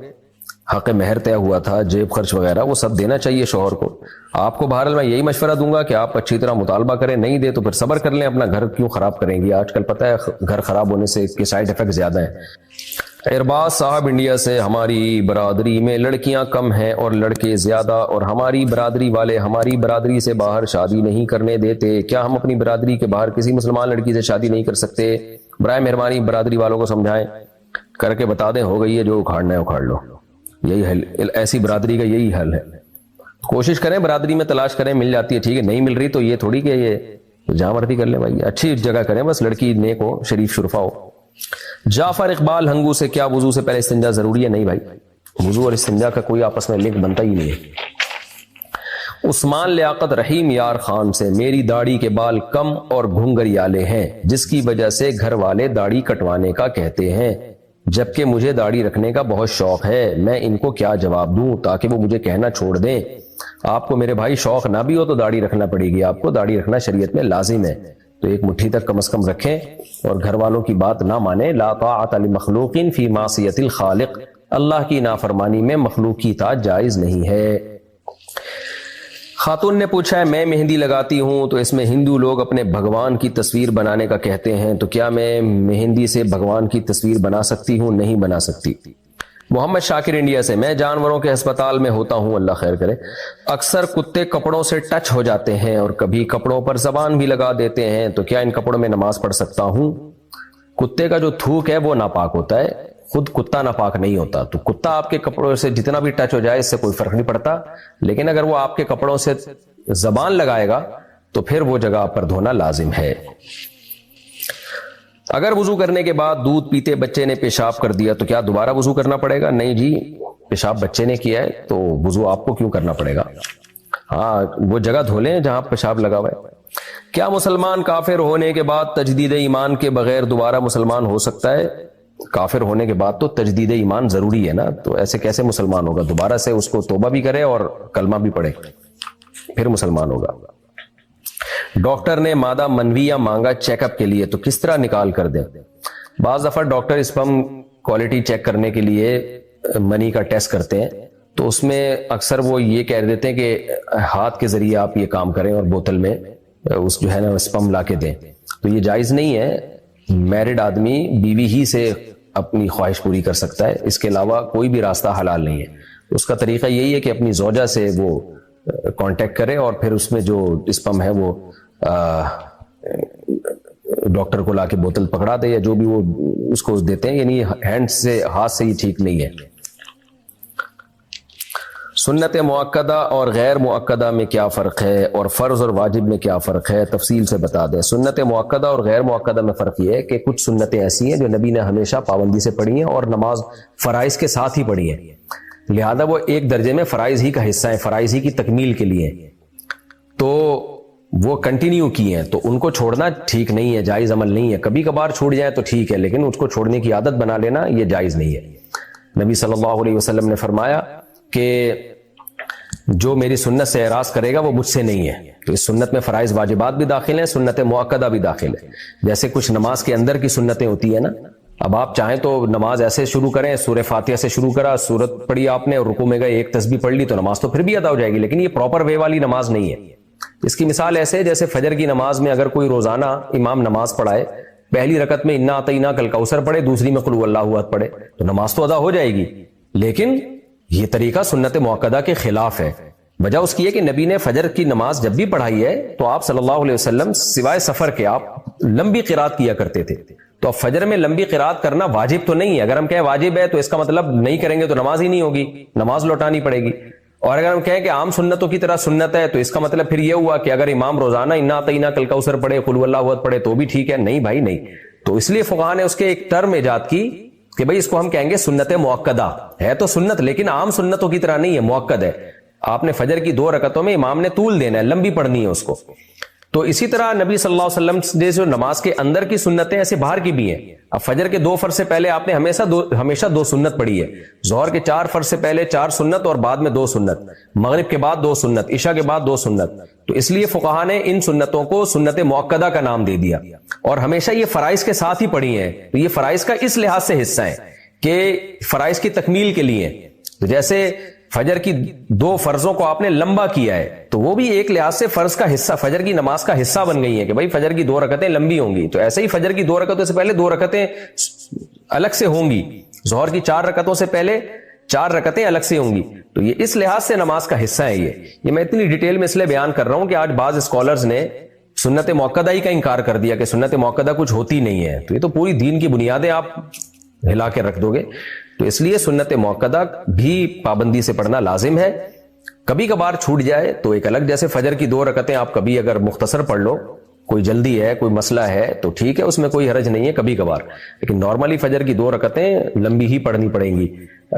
حق مہر طے ہوا تھا، جیب خرچ وغیرہ، وہ سب دینا چاہیے شوہر کو۔ آپ کو بہرحال میں یہی مشورہ دوں گا کہ آپ اچھی طرح مطالبہ کریں، نہیں دے تو پھر صبر کر لیں، اپنا گھر کیوں خراب کریں گی؟ آج کل پتہ ہے گھر خراب ہونے سے کے سائیڈ افیکٹ زیادہ ہیں۔ ارباز صاحب انڈیا سے، ہماری برادری میں لڑکیاں کم ہیں اور لڑکے زیادہ، اور ہماری برادری والے ہماری برادری سے باہر شادی نہیں کرنے دیتے، کیا ہم اپنی برادری کے باہر کسی مسلمان لڑکی سے شادی نہیں کر سکتے؟ برائے مہربانی برادری والوں کو سمجھائیں، کر کے بتا دیں، ہو گئی ہے جو اکھاڑنا ہے اکھاڑ لو، یہی حل، ایسی برادری کا یہی حل ہے۔ کوشش کریں برادری میں تلاش کریں، مل جاتی ہے ٹھیک ہے، نہیں مل رہی تو یہ تھوڑی کہ یہ جہاں مرضی کر لیں بھائی، اچھی جگہ کریں، بس لڑکی نیک ہو، شریف شرفا ہو۔ جعفر اقبال ہنگو سے، کیا وضو سے پہلے استنجا ضروری ہے؟ نہیں بھائی، وضو اور استنجا کا کوئی آپس میں لنک بنتا ہی نہیں ہے۔ عثمان لیاقت رحیم یار خان سے، میری داڑھی کے بال کم اور گھنگریالے ہیں جس کی وجہ سے گھر والے داڑھی کٹوانے کا کہتے ہیں، جبکہ مجھے داڑھی رکھنے کا بہت شوق ہے، میں ان کو کیا جواب دوں تاکہ وہ مجھے کہنا چھوڑ دیں؟ آپ کو میرے بھائی شوق نہ بھی ہو تو داڑھی رکھنا پڑے گی، آپ کو داڑھی رکھنا شریعت میں لازم ہے، تو ایک مٹھی تک کم از کم رکھیں اور گھر والوں کی بات نہ مانیں۔ لا طاعۃ لمخلوق فی معصیۃ الخالق، اللہ کی نافرمانی میں مخلوق کی اطاعت جائز نہیں ہے۔ خاتون نے پوچھا ہے، میں مہندی لگاتی ہوں تو اس میں ہندو لوگ اپنے بھگوان کی تصویر بنانے کا کہتے ہیں، تو کیا میں مہندی سے بھگوان کی تصویر بنا سکتی ہوں؟ نہیں بنا سکتی۔ محمد شاکر انڈیا سے، میں جانوروں کے ہسپتال میں ہوتا ہوں، اللہ خیر کرے، اکثر کتے کپڑوں سے ٹچ ہو جاتے ہیں اور کبھی کپڑوں پر زبان بھی لگا دیتے ہیں، تو کیا ان کپڑوں میں نماز پڑھ سکتا ہوں؟ کتے کا جو تھوک ہے وہ ناپاک ہوتا ہے، خود کتا ناپاک نہیں ہوتا، تو کتا آپ کے کپڑوں سے جتنا بھی ٹچ ہو جائے اس سے کوئی فرق نہیں پڑتا، لیکن اگر وہ آپ کے کپڑوں سے زبان لگائے گا تو پھر وہ جگہ پر دھونا لازم ہے۔ اگر وضو کرنے کے بعد دودھ پیتے بچے نے پیشاب کر دیا تو کیا دوبارہ وضو کرنا پڑے گا؟ نہیں جی، پیشاب بچے نے کیا ہے تو وضو آپ کو کیوں کرنا پڑے گا؟ ہاں، وہ جگہ دھو لیں جہاں پیشاب لگا ہوا ہے۔ کیا مسلمان کافر ہونے کے بعد تجدید ایمان کے بغیر دوبارہ مسلمان ہو سکتا ہے؟ کافر ہونے کے بعد تو تجدید ایمان ضروری ہے نا، تو ایسے کیسے مسلمان ہوگا؟ دوبارہ سے اس کو توبہ بھی کرے اور کلمہ بھی پڑھے پھر مسلمان ہوگا۔ ڈاکٹر نے مادہ منویہ مانگا چیک اپ کے لیے تو کس طرح نکال کر دیں؟ بعض دفعہ ڈاکٹر اسپم کوالٹی چیک کرنے کے لیے منی کا ٹیسٹ کرتے ہیں، تو اس میں اکثر وہ یہ کہہ دیتے ہیں کہ ہاتھ کے ذریعے آپ یہ کام کریں اور بوتل میں اس جو ہے نا اسپم لا کے دیں، تو یہ جائز نہیں ہے۔ میرڈ آدمی بیوی ہی سے اپنی خواہش پوری کر سکتا ہے، اس کے علاوہ کوئی بھی راستہ حلال نہیں ہے۔ اس کا طریقہ یہی ہے کہ اپنی زوجہ سے وہ کانٹیکٹ کرے اور پھر اس میں جو اسپم ہے وہ ڈاکٹر کو لا کے بوتل پکڑا دے، یا جو بھی وہ اس کو دیتے ہیں، یعنی ہینڈ سے، ہاتھ سے یہ ٹھیک نہیں ہے۔ سنت مؤکدہ اور غیر مؤکدہ میں کیا فرق ہے، اور فرض اور واجب میں کیا فرق ہے؟ تفصیل سے بتا دیں۔ سنت مؤکدہ اور غیر مؤکدہ میں فرق یہ ہے کہ کچھ سنتیں ایسی ہیں جو نبی نے ہمیشہ پابندی سے پڑھی ہیں اور نماز فرائض کے ساتھ ہی پڑھی ہیں، لہذا وہ ایک درجے میں فرائض ہی کا حصہ ہیں، فرائض ہی کی تکمیل کے لیے، تو وہ کنٹینیو کی ہیں، تو ان کو چھوڑنا ٹھیک نہیں ہے، جائز عمل نہیں ہے۔ کبھی کبھار چھوڑ جائے تو ٹھیک ہے، لیکن اس کو چھوڑنے کی عادت بنا لینا یہ جائز نہیں ہے۔ نبی صلی اللہ علیہ وسلم نے فرمایا کہ جو میری سنت سے اعراض کرے گا وہ مجھ سے نہیں ہے، تو اس سنت میں فرائض واجبات بھی داخل ہیں، سنت مؤکدہ بھی داخل ہے۔ جیسے کچھ نماز کے اندر کی سنتیں ہوتی ہیں نا، اب آپ چاہیں تو نماز ایسے شروع کریں، سورہ فاتحہ سے شروع کرا، سورت پڑھی آپ نے اور رکوع میں گئے، ایک تسبیح پڑھ لی تو نماز تو پھر بھی ادا ہو جائے گی، لیکن یہ پراپر وے والی نماز نہیں ہے۔ اس کی مثال ایسے ہے جیسے فجر کی نماز میں اگر کوئی روزانہ امام نماز پڑھائے، پہلی رکعت میں انا اعطیناک الکوثر پڑھے، دوسری میں قل واللہ احد پڑھے، تو نماز تو ادا ہو جائے گی، لیکن یہ طریقہ سنت مؤکدہ کے خلاف ہے۔ وجہ اس کی ہے کہ نبی نے فجر کی نماز جب بھی پڑھائی ہے تو آپ صلی اللہ علیہ وسلم سوائے سفر کے آپ لمبی قرات کیا کرتے تھے، تو اب فجر میں لمبی قرات کرنا واجب تو نہیں ہے۔ اگر ہم کہیں واجب ہے تو اس کا مطلب نہیں کریں گے تو نماز ہی نہیں ہوگی، نماز لوٹانی پڑے گی، اور اگر ہم کہیں کہ عام سنتوں کی طرح سنت ہے تو اس کا مطلب پھر یہ ہوا کہ اگر امام روزانہ انا اعطیناک الکوثر پڑھے، قل واللہ احد پڑھے تو بھی ٹھیک ہے، نہیں بھائی نہیں۔ تو اس لیے فقہاء نے اس کے ایک ٹرم ایجاد کی کہ بھئی اس کو ہم کہیں گے سنت مؤکدہ، ہے تو سنت لیکن عام سنتوں کی طرح نہیں ہے، مؤکد ہے۔ آپ نے فجر کی 2 رکعتوں میں امام نے طول دینا ہے، لمبی پڑھنی ہے اس کو۔ تو اسی طرح نبی صلی اللہ علیہ وسلم نے جو نماز کے اندر کی سنتیں ایسے باہر کی بھی ہیں۔ اب فجر کے 2 فرض سے پہلے آپ نے ہمیشہ 2 سنت پڑھی ہے، ظہر کے 4 فرض سے پہلے 4 سنت اور بعد میں 2 سنت، مغرب کے بعد 2 سنت، عشاء کے بعد 2 سنت، تو اس لیے فقہاء نے ان سنتوں کو سنت مؤکدہ کا نام دے دیا، اور ہمیشہ یہ فرائض کے ساتھ ہی پڑھی ہیں۔ تو یہ فرائض کا اس لحاظ سے حصہ ہے کہ فرائض کی تکمیل کے لیے، تو جیسے فجر کی 2 فرضوں کو آپ نے لمبا کیا ہے تو وہ بھی ایک لحاظ سے فرض کا حصہ، فجر کی نماز کا حصہ بن گئی ہیں کہ بھائی فجر کی 2 رکعتیں لمبی ہوں گی، تو ایسے ہی فجر کی 2 رکعتوں سے پہلے 2 رکعتیں الگ سے ہوں گی، ظہر کی 4 رکعتوں سے پہلے 4 رکعتیں الگ سے ہوں گی، تو یہ اس لحاظ سے نماز کا حصہ ہے۔ یہ میں اتنی ڈیٹیل میں اس لیے بیان کر رہا ہوں کہ آج بعض اسکالرز نے سنت مؤکدہ ہی کا انکار کر دیا کہ سنت مؤکدہ کچھ ہوتی نہیں ہے، تو یہ تو پوری دین کی بنیادیں آپ ہلا کے رکھ دو گے۔ تو اس لیے سنت مؤکدہ بھی پابندی سے پڑھنا لازم ہے، کبھی کبھار چھوٹ جائے تو ایک الگ، جیسے فجر کی 2 رکعتیں آپ کبھی اگر مختصر پڑھ لو، کوئی جلدی ہے، کوئی مسئلہ ہے تو ٹھیک ہے، اس میں کوئی حرج نہیں ہے کبھی کبھار، لیکن نارملی فجر کی 2 رکعتیں لمبی ہی پڑھنی پڑیں گی۔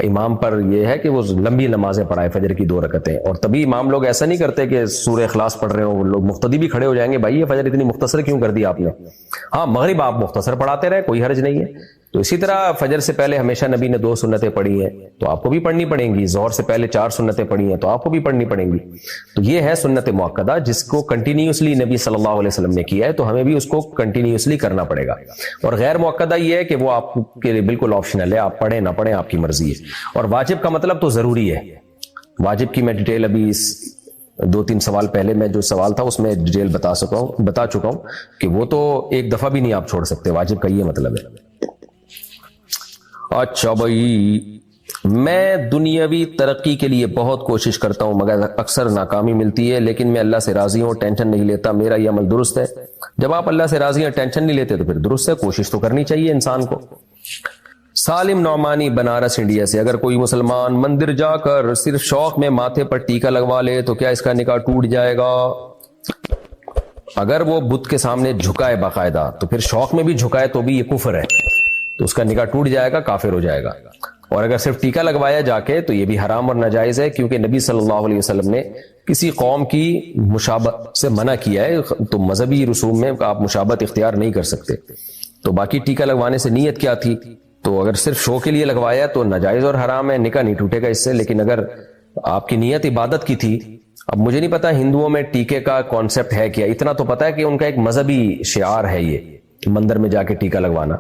امام پر یہ ہے کہ وہ لمبی نمازیں پڑھائے فجر کی 2 رکعتیں، اور تبھی امام لوگ ایسا نہیں کرتے کہ سورہ اخلاص پڑھ رہے ہو، وہ لوگ مقتدی بھی کھڑے ہو جائیں گے، بھائی یہ فجر اتنی مختصر کیوں کر دی آپ نے؟ ہاں مغرب آپ مختصر پڑھاتے رہے، کوئی حرج نہیں ہے۔ تو اسی طرح فجر سے پہلے ہمیشہ نبی نے 2 سنتیں پڑھی ہیں تو آپ کو بھی پڑھنی پڑیں گی، ظہر سے پہلے 4 سنتیں پڑھی ہیں تو آپ کو بھی پڑھنی پڑیں گی۔ تو یہ ہے سنت مؤکدہ جس کو کنٹینیوسلی نبی صلی اللہ علیہ وسلم نے کیا ہے، تو ہمیں بھی اس کو کنٹینیوسلی کرنا پڑے گا۔ اور غیر مؤکدہ یہ ہے کہ وہ آپ کے لیے بالکل آپشنل ہے، آپ پڑھیں نہ پڑھیں آپ کی مرضی ہے۔ اور واجب کا مطلب تو ضروری ہے، واجب کی میں ڈیٹیل ابھی 2-3 سوال پہلے میں جو سوال تھا اس میں ڈیٹیل بتا چکا ہوں کہ وہ تو ایک دفعہ بھی نہیں آپ چھوڑ سکتے، واجب کا یہ مطلب ہے۔ اچھا بھائی، میں دنیاوی ترقی کے لیے بہت کوشش کرتا ہوں مگر اکثر ناکامی ملتی ہے، لیکن میں اللہ سے راضی ہوں، ٹینشن نہیں لیتا، میرا یہ عمل درست ہے؟ جب آپ اللہ سے راضی ہیں، ٹینشن نہیں لیتے تو پھر درست ہے، کوشش تو کرنی چاہیے انسان کو۔ سالم نعمانی بنارس انڈیا سے، اگر کوئی مسلمان مندر جا کر صرف شوق میں ماتھے پر ٹیکا لگوا لے تو کیا اس کا نکاح ٹوٹ جائے گا؟ اگر وہ بت کے سامنے جھکائے باقاعدہ تو پھر شوق میں بھی جھکائے تو بھی یہ کفر ہے، تو اس کا نکاح ٹوٹ جائے گا، کافر ہو جائے گا۔ اور اگر صرف ٹیکا لگوایا جا کے تو یہ بھی حرام اور ناجائز ہے، کیونکہ نبی صلی اللہ علیہ وسلم نے کسی قوم کی مشابہت سے منع کیا ہے، تو مذہبی رسوم میں آپ مشابہت اختیار نہیں کر سکتے۔ تو باقی ٹیکا لگوانے سے نیت کیا تھی؟ تو اگر صرف شو کے لیے لگوایا تو ناجائز اور حرام ہے، نکاح نہیں ٹوٹے گا اس سے۔ لیکن اگر آپ کی نیت عبادت کی تھی، اب مجھے نہیں پتا ہندوؤں میں ٹیکے کا کانسیپٹ ہے کیا، اتنا تو پتا ہے کہ ان کا ایک مذہبی شعار ہے یہ مندر میں جا کے ٹیکا لگوانا۔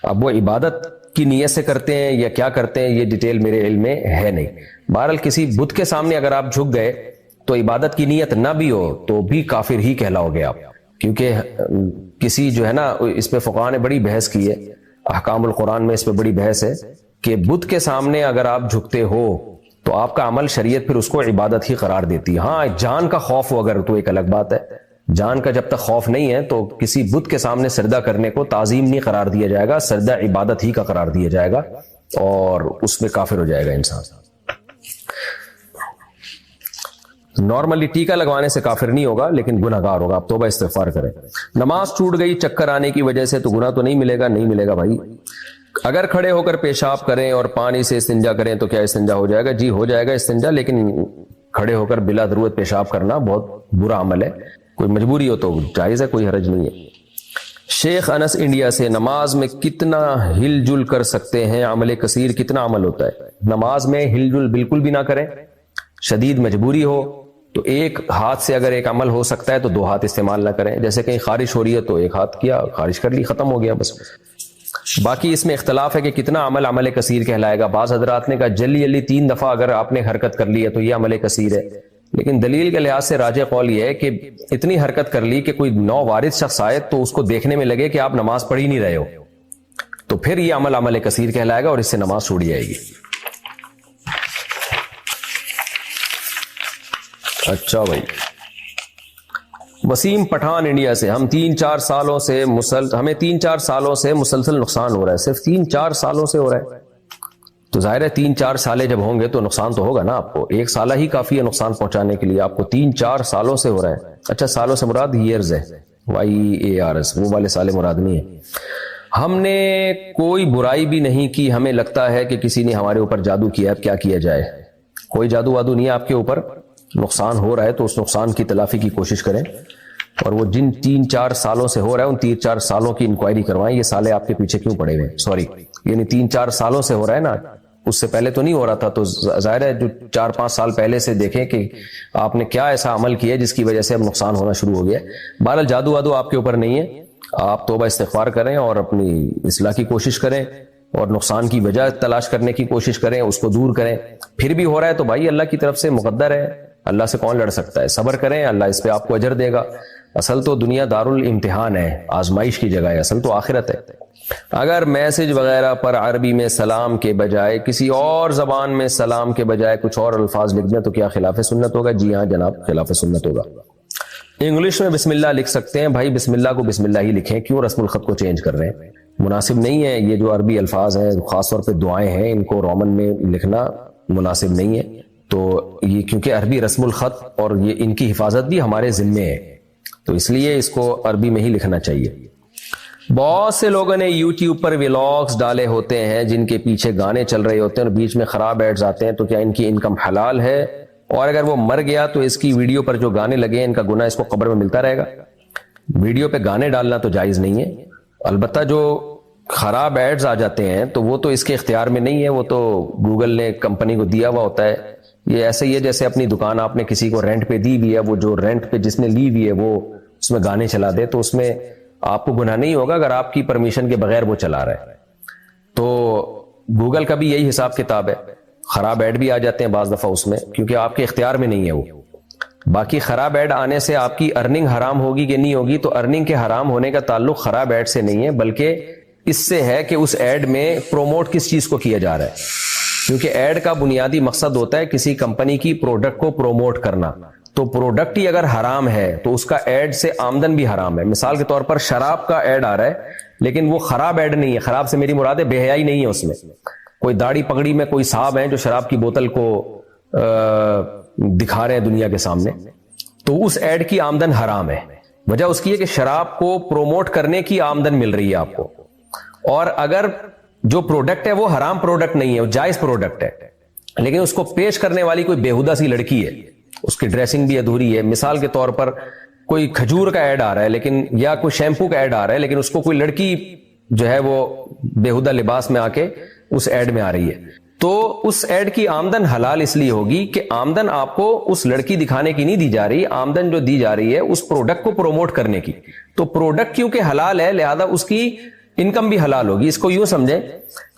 اب وہ عبادت کی نیت سے کرتے ہیں یا کیا کرتے ہیں یہ ڈیٹیل میرے علم میں ہے نہیں۔ بہرحال کسی بت کے سامنے اگر آپ جھک گئے تو عبادت کی نیت نہ بھی ہو تو بھی کافر ہی کہلاؤ گے آپ، کیونکہ کسی جو ہے نا، اس پہ فقہاء نے بڑی بحث کی ہے، احکام القرآن میں اس پہ بڑی بحث ہے کہ بت کے سامنے اگر آپ جھکتے ہو تو آپ کا عمل شریعت پھر اس کو عبادت ہی قرار دیتی ہے۔ ہاں جان کا خوف ہو اگر تو ایک الگ بات ہے، جان کا جب تک خوف نہیں ہے تو کسی بت کے سامنے سجدہ کرنے کو تعظیم نہیں قرار دیا جائے گا، سجدہ عبادت ہی کا قرار دیا جائے گا اور اس میں کافر ہو جائے گا انسان۔ نارملی ٹیکا لگوانے سے کافر نہیں ہوگا لیکن گناہگار ہوگا، آپ توبہ استغفار کریں۔ نماز ٹوٹ گئی چکر آنے کی وجہ سے تو گناہ تو نہیں ملے گا؟ نہیں ملے گا بھائی۔ اگر کھڑے ہو کر پیشاب کریں اور پانی سے استنجا کریں تو کیا استنجا ہو جائے گا؟ جی ہو جائے گا استنجا، لیکن کھڑے ہو کر بلا ضرورت پیشاب کرنا بہت برا عمل ہے، کوئی مجبوری ہو تو جائز ہے، کوئی حرج نہیں ہے۔ شیخ انس انڈیا سے، نماز میں کتنا ہل جل کر سکتے ہیں؟ عمل کثیر کتنا عمل ہوتا ہے؟ نماز میں ہل جل بالکل بھی نہ کریں، شدید مجبوری ہو تو ایک ہاتھ سے اگر ایک عمل ہو سکتا ہے تو دو ہاتھ استعمال نہ کریں، جیسے کہیں خارش ہو رہی ہے تو ایک ہاتھ کیا، خارش کر لی، ختم ہو گیا بس۔ باقی اس میں اختلاف ہے کہ کتنا عمل عمل کثیر کہلائے گا۔ بعض حضرات نے کہا جلی 3 دفعہ اگر آپ نے حرکت کر لی ہے تو یہ عمل کثیر ہے، لیکن دلیل کے لحاظ سے راجح قول یہ ہے کہ اتنی حرکت کر لی کہ کوئی نووارث شخص آئے تو اس کو دیکھنے میں لگے کہ آپ نماز پڑھ ہی نہیں رہے ہو، تو پھر یہ عمل عمل کثیر کہلائے گا اور اس سے نماز چھوڑ جائے گی۔ اچھا بھائی، وسیم پٹھان انڈیا سے، ہمیں 3-4 سالوں سے مسلسل نقصان ہو رہا ہے، صرف 3-4 سالوں سے ہو رہا ہے، تو ظاہر ہے 3-4 سالے جب ہوں گے تو نقصان تو ہوگا نا آپ کو، 1 سالہ ہی کافی ہے نقصان پہنچانے کے لیے، آپ کو 3-4 سالوں سے ہو رہا ہے۔ اچھا سالوں سے مراد ایئرز ہے، YEARS، وہ والے سالے مراد نہیں ہے۔ ہم نے کوئی برائی بھی نہیں کی، ہمیں لگتا ہے کہ کسی نے ہمارے اوپر جادو کیا ہے، کیا کیا جائے؟ کوئی جادو وادو نہیں ہے آپ کے اوپر، نقصان ہو رہا ہے تو اس نقصان کی تلافی کی کوشش کریں، اور وہ جن 3-4 سالوں سے ہو رہا ہے ان 3-4 سالوں کی انکوائری کروائیں، یہ سالے آپ کے پیچھے کیوں پڑے ہوئے ہیں، سوری یعنی 3-4 سالوں سے ہو رہا ہے نا، اس سے پہلے تو نہیں ہو رہا تھا، تو ظاہر ہے جو 4-5 سال پہلے سے دیکھیں کہ آپ نے کیا ایسا عمل کیا جس کی وجہ سے اب نقصان ہونا شروع ہو گیا ہے۔ بہرحال جادو وادو آپ کے اوپر نہیں ہے، آپ توبہ استغفار کریں اور اپنی اصلاح کی کوشش کریں اور نقصان کی وجہ تلاش کرنے کی کوشش کریں، اس کو دور کریں۔ پھر بھی ہو رہا ہے تو بھائی اللہ کی طرف سے مقدر ہے، اللہ سے کون لڑ سکتا ہے، صبر کریں، اللہ اس پہ آپ کو اجر دے گا۔ اصل تو دنیا دار الامتحان ہے، آزمائش کی جگہ ہے، اصل تو آخرت ہے۔ اگر میسج وغیرہ پر عربی میں سلام کے بجائے کسی اور زبان میں سلام کے بجائے کچھ اور الفاظ لکھ دیں تو کیا خلاف سنت ہوگا؟ جی ہاں جناب، خلاف سنت ہوگا۔ انگلش میں بسم اللہ لکھ سکتے ہیں، بھائی بسم اللہ کو بسم اللہ ہی لکھیں، کیوں رسم الخط کو چینج کر رہے ہیں؟ مناسب نہیں ہے، یہ جو عربی الفاظ ہیں خاص طور پہ دعائیں ہیں ان کو رومن میں لکھنا مناسب نہیں ہے، تو یہ کیونکہ عربی رسم الخط اور یہ ان کی حفاظت بھی ہمارے ذمے ہے، تو اس لیے اس کو عربی میں ہی لکھنا چاہیے۔ بہت سے لوگوں نے یوٹیوب پر ولاگز ڈالے ہوتے ہیں جن کے پیچھے گانے چل رہے ہوتے ہیں اور بیچ میں خراب ایڈز آتے ہیں، تو کیا ان کی انکم حلال ہے؟ اور اگر وہ مر گیا تو اس کی ویڈیو پر جو گانے لگے ہیں ان کا گناہ اس کو قبر میں ملتا رہے گا؟ ویڈیو پہ گانے ڈالنا تو جائز نہیں ہے، البتہ جو خراب ایڈز آ جاتے ہیں تو وہ تو اس کے اختیار میں نہیں ہے، وہ تو گوگل نے کمپنی کو دیا ہوا ہوتا ہے۔ یہ ایسے ہی ہے جیسے اپنی دکان آپ نے کسی کو رینٹ پہ دی ہوئی ہے، وہ جو رینٹ پہ جس نے لی ہوئی ہے وہ اس میں گانے چلا دے تو اس میں آپ کو گناہ نہیں ہوگا اگر آپ کی پرمیشن کے بغیر وہ چلا رہا ہے۔ تو گوگل کا بھی یہی حساب کتاب ہے، خراب ایڈ بھی آ جاتے ہیں بعض دفعہ اس میں، کیونکہ آپ کے اختیار میں نہیں ہے وہ۔ باقی خراب ایڈ آنے سے آپ کی ارننگ حرام ہوگی کہ نہیں ہوگی؟ تو ارننگ کے حرام ہونے کا تعلق خراب ایڈ سے نہیں ہے، بلکہ اس سے ہے کہ اس ایڈ میں پروموٹ کس چیز کو کیا جا رہا ہے، کیونکہ ایڈ کا بنیادی مقصد ہوتا ہے کسی کمپنی کی پروڈکٹ کو پروموٹ کرنا، تو پروڈکٹ ہی اگر حرام ہے تو اس کا ایڈ سے آمدن بھی حرام ہے۔ مثال کے طور پر شراب کا ایڈ آ رہا ہے لیکن وہ خراب ایڈ نہیں ہے. خراب سے میری مراد ہے بے حیائی نہیں ہے اس میں. کوئی داڑھی پگڑی میں کوئی صاحب ہیں جو شراب کی بوتل کو دکھا رہے ہیں دنیا کے سامنے, تو اس ایڈ کی آمدن حرام ہے. وجہ اس کی ہے کہ شراب کو پروموٹ کرنے کی آمدن مل رہی ہے آپ کو, اور اگر جو پروڈکٹ ہے وہ حرام پروڈکٹ نہیں ہے, وہ جائز پروڈکٹ ہے, لیکن اس کو پیش کرنے والی کوئی بےہودہ سی لڑکی ہے, اس کی ڈریسنگ بھی ادھوری ہے. مثال کے طور پر کوئی کھجور کا ایڈ آ رہا ہے لیکن, یا کوئی شیمپو کا ایڈ آ رہا ہے لیکن اس کو کوئی لڑکی جو ہے وہ بےہودہ لباس میں آ کے اس ایڈ میں آ رہی ہے, تو اس ایڈ کی آمدن حلال اس لیے ہوگی کہ آمدن آپ کو اس لڑکی دکھانے کی نہیں دی جا رہی, آمدن جو دی جا رہی ہے اس پروڈکٹ کو پروموٹ کرنے کی. تو پروڈکٹ کیونکہ حلال ہے لہذا اس کی انکم بھی حلال ہوگی. اس کو یوں سمجھیں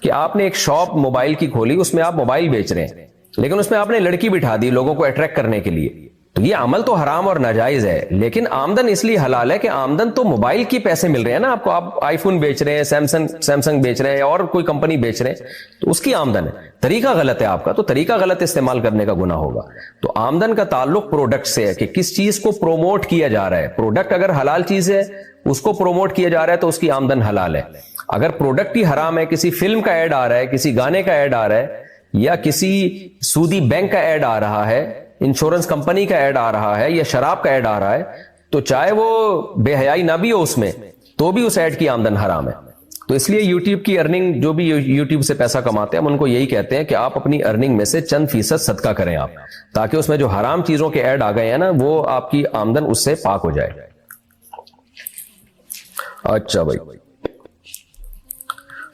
کہ آپ نے ایک شاپ موبائل کی کھولی, اس میں آپ موبائل بیچ رہے ہیں لیکن اس میں آپ نے لڑکی بٹھا دی لوگوں کو اٹریکٹ کرنے کے لیے, تو یہ عمل تو حرام اور ناجائز ہے, لیکن آمدن اس لیے حلال ہے کہ آمدن تو موبائل کی پیسے مل رہے ہیں نا آپ کو. آپ آئی فون بیچ رہے ہیں, سیمسنگ بیچ رہے ہیں اور کوئی کمپنی بیچ رہے ہیں, تو اس کی آمدن ہے. طریقہ غلط ہے آپ کا, تو طریقہ غلط استعمال کرنے کا گناہ ہوگا. تو آمدن کا تعلق پروڈکٹ سے ہے کہ کس چیز کو پروموٹ کیا جا رہا ہے. پروڈکٹ اگر حلال چیز ہے اس کو پروموٹ کیا جا رہا ہے تو اس کی آمدن حلال ہے. اگر پروڈکٹ ہی حرام ہے, کسی فلم کا ایڈ آ رہا ہے, کسی گانے کا ایڈ آ رہا ہے, یا کسی سودی بینک کا ایڈ آ رہا ہے, انشورنس کمپنی کا ایڈ آ رہا ہے, یا شراب کا ایڈ آ رہا ہے, تو چاہے وہ بے حیائی نہ بھی ہو اس میں تو بھی اس ایڈ کی آمدن حرام ہے. تو اس لیے یوٹیوب کی ارننگ, جو بھی یوٹیوب سے پیسہ کماتے ہیں ہم ان کو یہی کہتے ہیں کہ آپ اپنی ارننگ میں سے چند فیصد صدقہ کریں آپ, تاکہ اس میں جو حرام چیزوں کے ایڈ آ گئے ہیں نا وہ آپ کی آمدن اس سے پاک ہو جائے. اچھا بھائی,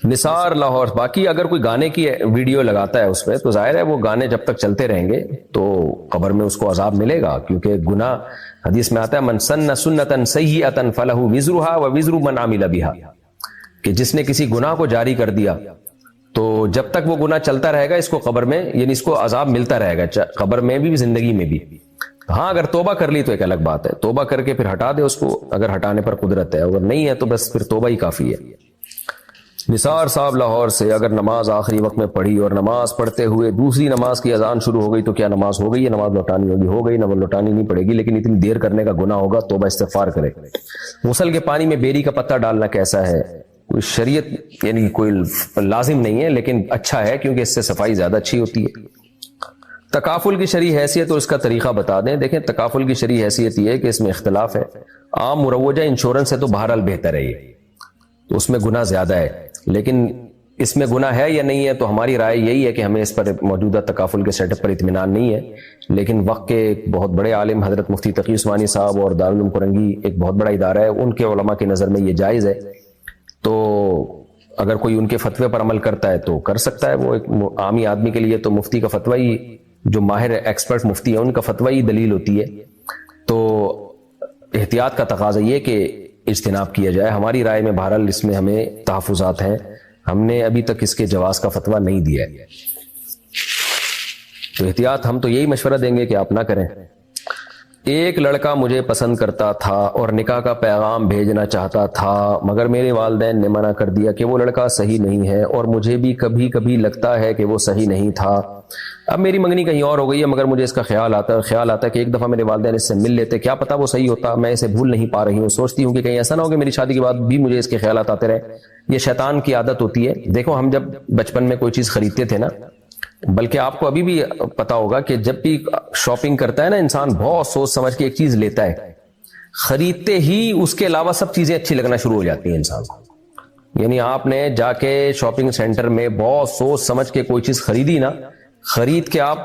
نثار لاہور. باقی اگر کوئی گانے کی ویڈیو لگاتا ہے اس پہ تو ظاہر ہے وہ گانے جب تک چلتے رہیں گے تو قبر میں اس کو عذاب ملے گا, کیونکہ گناہ حدیث میں آتا ہے من سن سنتا سیئتا فلہ وزرها ووزر من عمل بها, کہ جس نے کسی گناہ کو جاری کر دیا تو جب تک وہ گناہ چلتا رہے گا اس کو قبر میں, یعنی اس کو عذاب ملتا رہے گا قبر میں بھی زندگی میں بھی. ہاں اگر توبہ کر لی تو ایک الگ بات ہے, توبہ کر کے پھر ہٹا دے اس کو اگر ہٹانے پر قدرت ہے, اگر نہیں ہے تو بس پھر توبہ ہی کافی ہے. نثار صاحب لاہور سے, اگر نماز آخری وقت میں پڑھی اور نماز پڑھتے ہوئے دوسری نماز کی اذان شروع ہو گئی تو کیا نماز ہو گئی یا نماز لوٹانی ہوگی؟ ہو گئی, نماز لوٹانی نہیں پڑے گی, لیکن اتنی دیر کرنے کا گناہ ہوگا, توبہ استغفار کرے. غسل کے پانی میں بیری کا پتا ڈالنا کیسا ہے؟ کوئی شریعت یعنی کوئی لازم نہیں ہے لیکن اچھا ہے کیونکہ اس سے صفائی زیادہ اچھی ہوتی ہے. تکافل کی شرعی حیثیت اور اس کا طریقہ بتا دیں. دیکھیں تکافل کی شرعی حیثیت یہ ہے کہ اس میں اختلاف ہے. عام مروجہ انشورنس ہے تو بہرحال بہتر ہے, یہ تو اس میں گناہ زیادہ ہے, لیکن اس میں گناہ ہے یا نہیں ہے تو ہماری رائے یہی ہے کہ ہمیں اس پر موجودہ تکافل کے سیٹ اپ پر اطمینان نہیں ہے. لیکن وقت کے ایک بہت بڑے عالم حضرت مفتی تقی عثمانی صاحب اور دارالعلوم کرنگی ایک بہت بڑا ادارہ ہے, ان کے علماء کی نظر میں یہ جائز ہے. تو اگر کوئی ان کے فتوے پر عمل کرتا ہے تو کر سکتا ہے. وہ ایک عامی آدمی کے لیے تو مفتی کا فتویٰ ہی, جو ماہر ایکسپرٹ مفتی ہے ان کا فتویٰ ہی دلیل ہوتی ہے. تو احتیاط کا تقاضا یہ کہ اجتناب کیا جائے. ہماری رائے میں بہرحال اس میں ہمیں تحفظات ہیں, ہم نے ابھی تک اس کے جواز کا فتویٰ نہیں دیا ہے. تو احتیاط ہم تو یہی مشورہ دیں گے کہ آپ نہ کریں. ایک لڑکا مجھے پسند کرتا تھا اور نکاح کا پیغام بھیجنا چاہتا تھا, مگر میرے والدین نے منع کر دیا کہ وہ لڑکا صحیح نہیں ہے, اور مجھے بھی کبھی کبھی لگتا ہے کہ وہ صحیح نہیں تھا. اب میری منگنی کہیں اور ہو گئی ہے, مگر مجھے اس کا خیال آتا ہے کہ ایک دفعہ میرے والدین اس سے مل لیتے, کیا پتا وہ صحیح ہوتا. میں اسے بھول نہیں پا رہی ہوں, سوچتی ہوں کہ کہیں ایسا نہ ہو کہ میری شادی کے بعد بھی مجھے اس کے خیالات آتے رہے. یہ شیطان کی عادت ہوتی ہے. دیکھو ہم جب بچپن میں کوئی چیز خریدتے تھے نا, بلکہ آپ کو ابھی بھی پتا ہوگا کہ جب بھی شاپنگ کرتا ہے نا انسان بہت سوچ سمجھ کے ایک چیز لیتا ہے, خریدتے ہی اس کے علاوہ سب چیزیں اچھی لگنا شروع ہو جاتی ہیں انسان کو. یعنی آپ نے جا کے شاپنگ سینٹر میں بہت سوچ سمجھ کے کوئی چیز خریدی نا, خرید کے آپ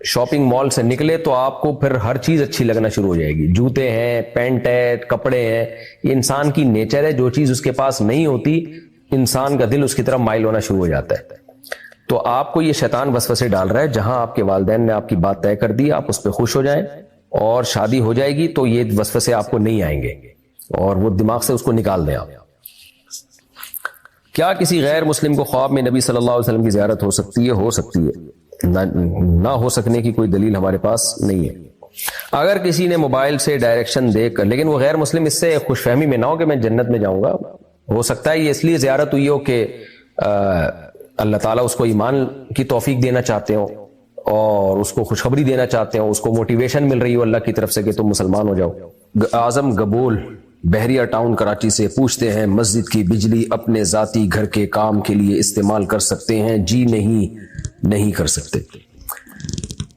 شاپنگ مال سے نکلے تو آپ کو پھر ہر چیز اچھی لگنا شروع ہو جائے گی. جوتے ہیں, پینٹ ہے, کپڑے ہیں, یہ انسان کی نیچر ہے. جو چیز اس کے پاس نہیں ہوتی انسان کا دل اس کی طرف مائل ہونا شروع ہو جاتا ہے. تو آپ کو یہ شیطان وسوسے ڈال رہا ہے. جہاں آپ کے والدین نے آپ کی بات طے کر دی, آپ اس پہ خوش ہو جائیں اور شادی ہو جائے گی تو یہ وسوسے آپ کو نہیں آئیں گے اور وہ دماغ سے اس کو نکال دیں آپ. کیا کسی غیر مسلم کو خواب میں نبی صلی اللہ علیہ وسلم کی زیارت ہو سکتی ہے؟ ہو سکتی ہے, نہ ہو سکنے کی کوئی دلیل ہمارے پاس نہیں ہے. اگر کسی نے موبائل سے ڈائریکشن دیکھ کر, لیکن وہ غیر مسلم اس سے خوش فہمی میں نہ ہو کہ میں جنت میں جاؤں گا. ہو سکتا ہے یہ اس لیے زیارت ہوئی ہو کہ اللہ تعالیٰ اس کو ایمان کی توفیق دینا چاہتے ہو اور اس کو خوشخبری دینا چاہتے ہو, اس کو موٹیویشن مل رہی ہو اللہ کی طرف سے کہ تم مسلمان ہو جاؤ. اعظم گبول بحریہ ٹاؤن کراچی سے پوچھتے ہیں مسجد کی بجلی اپنے ذاتی گھر کے کام کے لیے استعمال کر سکتے ہیں؟ جی نہیں کر سکتے۔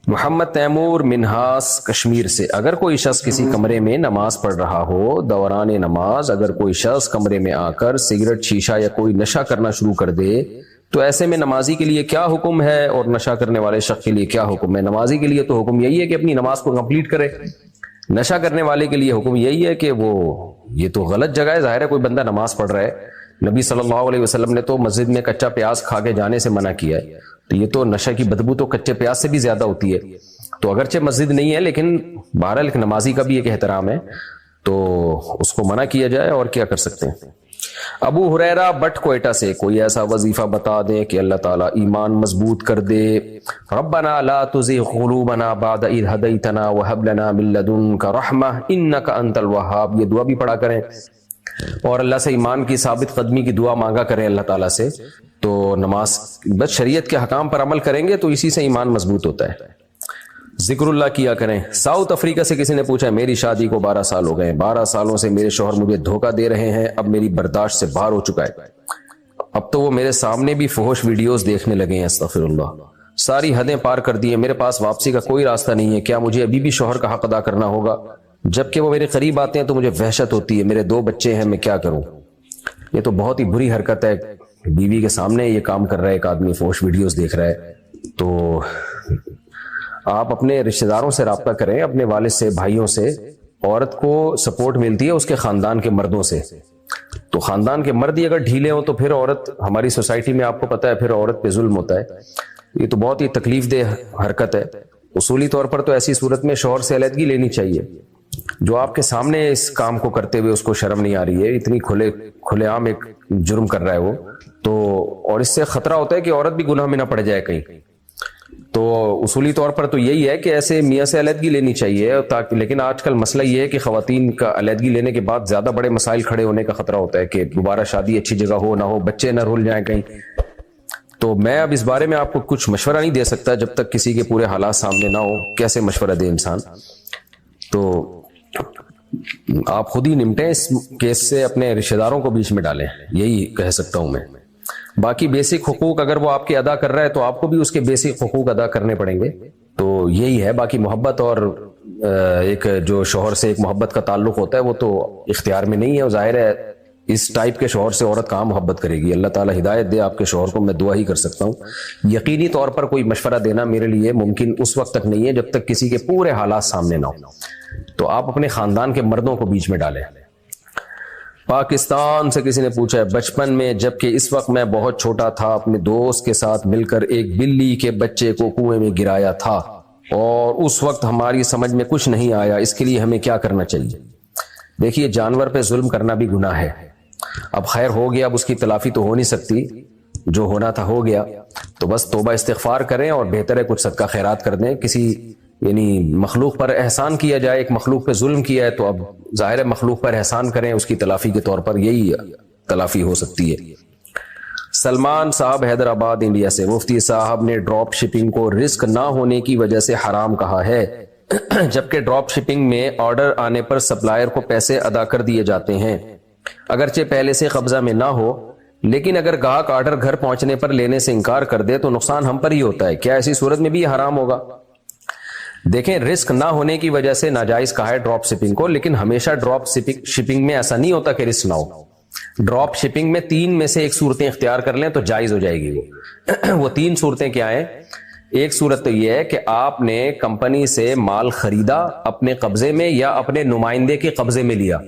محمد تیمور منہاس کشمیر سے، اگر کوئی شخص کسی کمرے میں نماز پڑھ رہا ہو، دوران نماز اگر کوئی شخص کمرے میں آ کر سگریٹ، شیشہ یا کوئی نشہ کرنا شروع کر دے تو ایسے میں نمازی کے لیے کیا حکم ہے اور نشہ کرنے والے شخص کے لیے کیا حکم ہے؟ نمازی کے لیے تو حکم یہی ہے کہ اپنی نماز کو کمپلیٹ کرے، نشہ کرنے والے کے لیے حکم یہی ہے کہ یہ تو غلط جگہ ہے، ظاہر ہے کوئی بندہ نماز پڑھ رہا ہے، نبی صلی اللہ علیہ وسلم نے تو مسجد میں کچا پیاز کھا کے جانے سے منع کیا ہے، تو یہ تو نشہ کی بدبو تو کچے پیاز سے بھی زیادہ ہوتی ہے، تو اگرچہ مسجد نہیں ہے لیکن بہرحال ایک نمازی کا بھی ایک احترام ہے تو اس کو منع کیا جائے، اور کیا کر سکتے ہیں۔ ابو ہریرہ بٹ کوئٹہ سے، کوئی ایسا وظیفہ بتا دیں کہ اللہ تعالیٰ ایمان مضبوط کر دے۔ ربنا لا تزغ قلوبنا بعد اذ ہدیتنا وہب لنا من لدنک رحمہ انک انت الوہاب، یہ دعا بھی پڑھا کریں اور اللہ سے ایمان کی ثابت قدمی کی دعا مانگا کریں اللہ تعالیٰ سے، تو نماز بس شریعت کے حکام پر عمل کریں گے تو اسی سے ایمان مضبوط ہوتا ہے۔ ذکر اللہ کیا کریں۔ ساؤتھ افریقہ سے کسی نے پوچھا، میری شادی کو 12 سال ہو گئے، 12 سالوں سے میرے شوہر مجھے دھوکہ دے رہے ہیں، اب میری برداشت سے باہر ہو چکا ہے، اب تو وہ میرے سامنے بھی فحش ویڈیوز دیکھنے لگے ہیں، استغفر اللہ، ساری حدیں پار کر دی ہیں، میرے پاس واپسی کا کوئی راستہ نہیں ہے، کیا مجھے ابھی بھی شوہر کا حق ادا کرنا ہوگا؟ جبکہ وہ میرے قریب آتے ہیں تو مجھے وحشت ہوتی ہے، میرے 2 بچے ہیں، میں کیا کروں؟ یہ تو بہت ہی بری حرکت ہے، بیوی کے سامنے یہ کام کر رہا ہے ایک آدمی، فحش ویڈیوز دیکھ رہا ہے، تو آپ اپنے رشتہ داروں سے رابطہ کریں، اپنے والد سے، بھائیوں سے۔ عورت کو سپورٹ ملتی ہے اس کے خاندان کے مردوں سے، تو خاندان کے مرد ہی اگر ڈھیلے ہوں تو پھر عورت، ہماری سوسائٹی میں آپ کو پتہ ہے پھر عورت پہ ظلم ہوتا ہے، یہ تو بہت ہی تکلیف دہ حرکت ہے۔ اصولی طور پر تو ایسی صورت میں شوہر سے علیحدگی لینی چاہیے، جو آپ کے سامنے اس کام کو کرتے ہوئے اس کو شرم نہیں آ رہی ہے، اتنی کھلے عام ایک جرم کر رہا ہے وہ تو، اور اس سے خطرہ ہوتا ہے کہ عورت بھی گناہ میں نہ پڑ جائے کہیں، تو اصولی طور پر تو یہی ہے کہ ایسے میاں سے علیحدگی لینی چاہیے، لیکن آج کل مسئلہ یہ ہے کہ خواتین کا علیحدگی لینے کے بعد زیادہ بڑے مسائل کھڑے ہونے کا خطرہ ہوتا ہے کہ دوبارہ شادی اچھی جگہ ہو نہ ہو، بچے نہ رول جائیں کہیں، تو میں اب اس بارے میں آپ کو کچھ مشورہ نہیں دے سکتا جب تک کسی کے پورے حالات سامنے نہ ہو، کیسے مشورہ دے انسان، تو آپ خود ہی نمٹیں اس کیس سے، اپنے رشتہ داروں کو بیچ میں ڈالیں، یہی کہہ سکتا ہوں میں۔ باقی بیسک حقوق اگر وہ آپ کے ادا کر رہا ہے تو آپ کو بھی اس کے بیسک حقوق ادا کرنے پڑیں گے، تو یہی ہے۔ باقی محبت اور ایک جو شوہر سے ایک محبت کا تعلق ہوتا ہے وہ تو اختیار میں نہیں ہے، اور ظاہر ہے اس ٹائپ کے شوہر سے عورت کہاں محبت کرے گی؟ اللہ تعالیٰ ہدایت دے آپ کے شوہر کو، میں دعا ہی کر سکتا ہوں۔ یقینی طور پر کوئی مشورہ دینا میرے لیے ممکن اس وقت تک نہیں ہے جب تک کسی کے پورے حالات سامنے نہ ہو، تو آپ اپنے خاندان کے مردوں کو بیچ میں ڈالیں۔ پاکستان سے کسی نے پوچھا ہے، بچپن میں جبکہ اس وقت میں بہت چھوٹا تھا، اپنے دوست کے ساتھ مل کر ایک بلی کے بچے کو کنویں میں گرایا تھا اور اس وقت ہماری سمجھ میں کچھ نہیں آیا، اس کے لیے ہمیں کیا کرنا چاہیے؟ دیکھیے، جانور پہ ظلم کرنا بھی گناہ ہے، اب خیر ہو گیا، اب اس کی تلافی تو ہو نہیں سکتی، جو ہونا تھا ہو گیا، تو بس توبہ استغفار کریں اور بہتر ہے کچھ صدقہ خیرات کر دیں۔ کسی یعنی مخلوق پر احسان کیا جائے، ایک مخلوق پہ ظلم کیا ہے تو اب ظاہر ہے مخلوق پر احسان کریں، اس کی تلافی کے طور پر یہی تلافی ہو سکتی ہے۔ سلمان صاحب حیدرآباد انڈیا سے، مفتی صاحب نے ڈراپ شپنگ کو رزق نہ ہونے کی وجہ سے حرام کہا ہے، جبکہ ڈراپ شپنگ میں آرڈر آنے پر سپلائر کو پیسے ادا کر دیے جاتے ہیں، اگرچہ پہلے سے قبضہ میں نہ ہو، لیکن اگر گاہک آرڈر گھر پہنچنے پر لینے سے انکار کر دے تو نقصان ہم پر ہی ہوتا ہے، کیا ایسی صورت میں بھی یہ حرام ہوگا؟ دیکھیں، رسک نہ ہونے کی وجہ سے ناجائز کہا ہے ڈراپ شپنگ کو، لیکن ہمیشہ ڈراپ شپنگ میں ایسا نہیں ہوتا کہ رسک نہ ہو۔ ڈراپ شپنگ میں 3 میں سے ایک صورتیں اختیار کر لیں تو جائز ہو جائے گی وہ 3 صورتیں کیا ہیں؟ ایک صورت تو یہ ہے کہ آپ نے کمپنی سے مال خریدا، اپنے قبضے میں یا اپنے نمائندے کے قبضے میں لیا،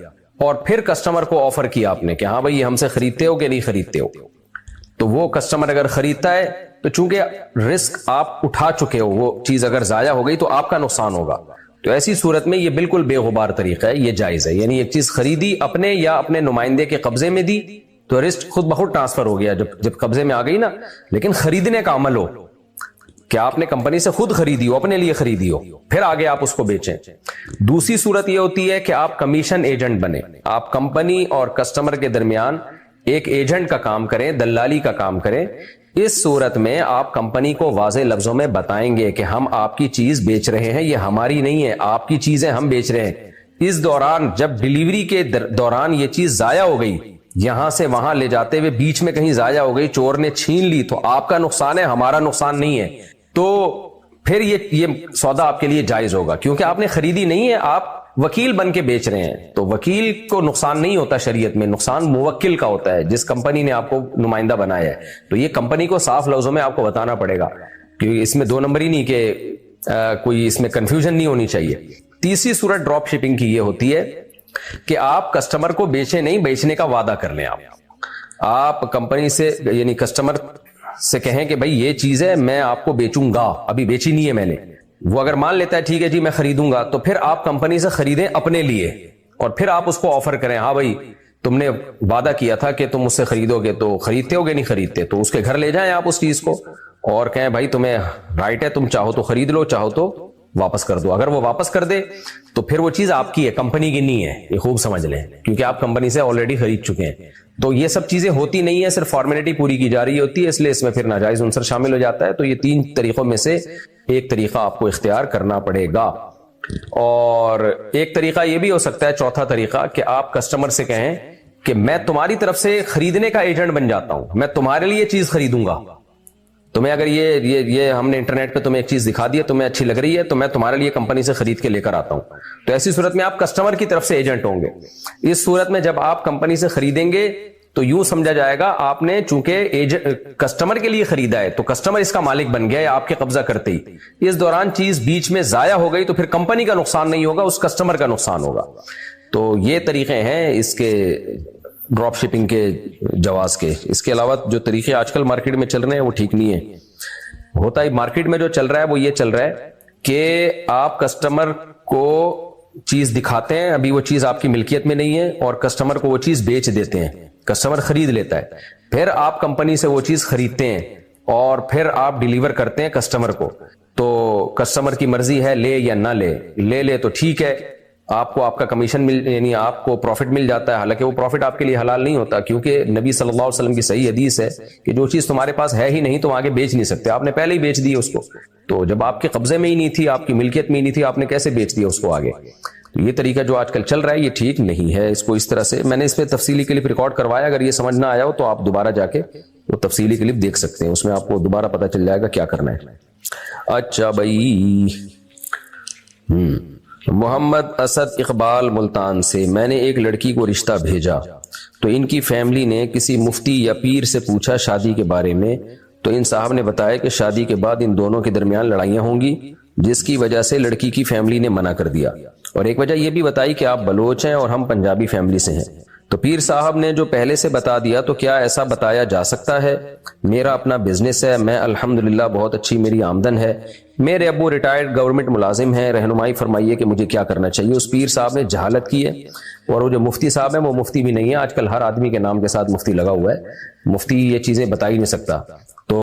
اور پھر کسٹمر کو آفر کیا آپ نے کہ ہاں بھائی یہ ہم سے خریدتے ہو کہ نہیں خریدتے ہو، تو وہ کسٹمر اگر خریدتا ہے تو چونکہ رسک آپ اٹھا چکے ہو، وہ چیز اگر ضائع ہو گئی تو آپ کا نقصان ہوگا، تو ایسی صورت میں یہ بالکل بے غبار طریقہ ہے، یہ جائز ہے۔ یعنی ایک چیز خریدی اپنے یا اپنے نمائندے کے قبضے میں دی تو رسک خود بخود ٹرانسفر ہو گیا جب قبضے میں آ گئی نا، لیکن خریدنے کا عمل ہو کہ آپ نے کمپنی سے خود خریدی ہو، اپنے لیے خریدی ہو، پھر آگے آپ اس کو بیچیں۔ دوسری صورت یہ ہوتی ہے کہ آپ کمیشن ایجنٹ بنے، آپ کمپنی اور کسٹمر کے درمیان ایک ایجنٹ کا کام کریں، دلالی کا کام کریں۔ اس صورت میں آپ کمپنی کو واضح لفظوں میں بتائیں گے کہ ہم آپ کی چیز بیچ رہے ہیں، یہ ہماری نہیں ہے، آپ کی چیزیں ہم بیچ رہے ہیں، اس دوران جب ڈیلیوری کے دوران یہ چیز ضائع ہو گئی، یہاں سے وہاں لے جاتے ہوئے بیچ میں کہیں ضائع ہو گئی، چور نے چھین لی، تو آپ کا نقصان ہے، ہمارا نقصان نہیں ہے، تو پھر یہ سودا آپ کے لیے جائز ہوگا، کیونکہ آپ نے خریدی نہیں ہے، آپ وکیل بن کے بیچ رہے ہیں، تو وکیل کو نقصان نہیں ہوتا شریعت میں، نقصان موکل کا ہوتا ہے، جس کمپنی نے آپ کو نمائندہ بنایا ہے۔ تو یہ کمپنی کو صاف لفظوں میں آپ کو بتانا پڑے گا، کیونکہ اس میں دو نمبر ہی نہیں کہ کوئی اس میں کنفیوژن نہیں ہونی چاہیے۔ تیسری صورت ڈراپ شپنگ کی یہ ہوتی ہے کہ آپ کسٹمر کو بیچے نہیں، بیچنے کا وعدہ کر لیں۔ آپ کمپنی سے یعنی کسٹمر سے کہیں کہ بھائی یہ چیز ہے میں آپ کو بیچوں گا، ابھی بیچی نہیں ہے میں نے، وہ اگر مان لیتا ہے ٹھیک ہے جی میں خریدوں گا، تو پھر آپ کمپنی سے خریدیں اپنے لیے، اور پھر آپ اس کو آفر کریں، ہاں بھائی تم نے وعدہ کیا تھا کہ تم اس سے خریدو گے، تو خریدتے ہوگے نہیں خریدتے، تو اس کے گھر لے جائیں آپ اس چیز کو اور کہیں بھائی تمہیں رائٹ ہے، تم چاہو تو خرید لو، چاہو تو واپس کر دو۔ اگر وہ واپس کر دے تو پھر وہ چیز آپ کی ہے، کمپنی کی نہیں ہے، یہ خوب سمجھ لیں، کیونکہ آپ کمپنی سے آلریڈی خرید چکے ہیں۔ تو یہ سب چیزیں ہوتی نہیں ہیں، صرف فارمیلٹی پوری کی جا رہی ہوتی ہے، اس لیے اس میں پھر ناجائز عنصر شامل ہو جاتا ہے۔ تو یہ تین طریقوں میں سے ایک طریقہ آپ کو اختیار کرنا پڑے گا، اور ایک طریقہ یہ بھی ہو سکتا ہے، چوتھا طریقہ، کہ آپ کسٹمر سے کہیں کہ میں تمہاری طرف سے خریدنے کا ایجنٹ بن جاتا ہوں، میں تمہارے لیے چیز خریدوں گا، تمہیں اگر یہ ہم نے انٹرنیٹ پہ تمہیں ایک چیز دکھا دی ہے، تمہیں اچھی لگ رہی ہے، تو میں تمہارے لیے کمپنی سے خرید کے لے کر آتا ہوں۔ تو ایسی صورت میں آپ کسٹمر کی طرف سے ایجنٹ ہوں گے۔ اس صورت میں جب آپ کمپنی سے خریدیں گے تو یوں سمجھا جائے گا آپ نے چونکہ کسٹمر کے لیے خریدا ہے، تو کسٹمر اس کا مالک بن گیا ہے آپ کے قبضہ کرتے ہی۔ اس دوران چیز بیچ میں ضائع ہو گئی تو پھر کمپنی کا نقصان نہیں ہوگا، اس کسٹمر کا نقصان ہوگا۔ تو یہ طریقے ہیں اس کے ڈراپ شپنگ کے جواز کے۔ اس کے علاوہ جو طریقے آج کل مارکیٹ میں چل رہے ہیں وہ ٹھیک نہیں ہے۔ ہوتا ہے مارکیٹ میں جو چل رہا ہے وہ یہ چل رہا ہے کہ آپ کسٹمر کو چیز دکھاتے ہیں، ابھی وہ چیز آپ کی ملکیت میں نہیں ہے، اور کسٹمر کو وہ چیز بیچ دیتے ہیں، کسٹمر خرید لیتا ہے، پھر آپ کمپنی سے وہ چیز خریدتے ہیں اور پھر آپ ڈیلیور کرتے ہیں کسٹمر کو۔ تو کسٹمر کی مرضی ہے لے یا نہ لے لے تو ٹھیک ہے، آپ کو آپ کا کمیشن یعنی آپ کو پروفٹ مل جاتا ہے، حالانکہ وہ پروفٹ آپ کے لیے حلال نہیں ہوتا، کیونکہ نبی صلی اللہ علیہ وسلم کی صحیح حدیث ہے کہ جو چیز تمہارے پاس ہے ہی نہیں تم آگے بیچ نہیں سکتے، آپ نے پہلے ہی بیچ دی اس کو، تو جب آپ کے قبضے میں ہی نہیں تھی، آپ کی ملکیت میں ہی نہیں تھی، آپ نے کیسے بیچ دیا اس کو آگے؟ تو یہ طریقہ جو آج کل چل رہا ہے یہ ٹھیک نہیں ہے۔ اس کو اس طرح سے میں نے اس پہ تفصیلی کلپ ریکارڈ کروایا، اگر یہ سمجھ نہ آیا ہو تو آپ دوبارہ جا کے وہ تفصیلی کلپ دیکھ سکتے ہیں، اس میں آپ کو دوبارہ پتہ چل جائے گا کیا کرنا ہے۔ اچھا بھائی، محمد اسد اقبال ملتان سے، میں نے ایک لڑکی کو رشتہ بھیجا تو ان کی فیملی نے کسی مفتی یا پیر سے پوچھا شادی کے بارے میں، تو ان صاحب نے بتایا کہ شادی کے بعد ان دونوں کے درمیان لڑائیاں ہوں گی، جس کی وجہ سے لڑکی کی فیملی نے منع کر دیا، اور ایک وجہ یہ بھی بتائی کہ آپ بلوچ ہیں اور ہم پنجابی فیملی سے ہیں۔ تو پیر صاحب نے جو پہلے سے بتا دیا، تو کیا ایسا بتایا جا سکتا ہے؟ میرا اپنا بزنس ہے، میں الحمدللہ بہت اچھی میری آمدن ہے، میرے ابو ریٹائرڈ گورنمنٹ ملازم ہیں، رہنمائی فرمائیے کہ مجھے کیا کرنا چاہیے۔ اس پیر صاحب نے جہالت کی ہے، اور وہ جو مفتی صاحب ہیں وہ مفتی بھی نہیں ہے، آج کل ہر آدمی کے نام کے ساتھ مفتی لگا ہوا ہے، مفتی یہ چیزیں بتا ہی نہیں سکتا۔ تو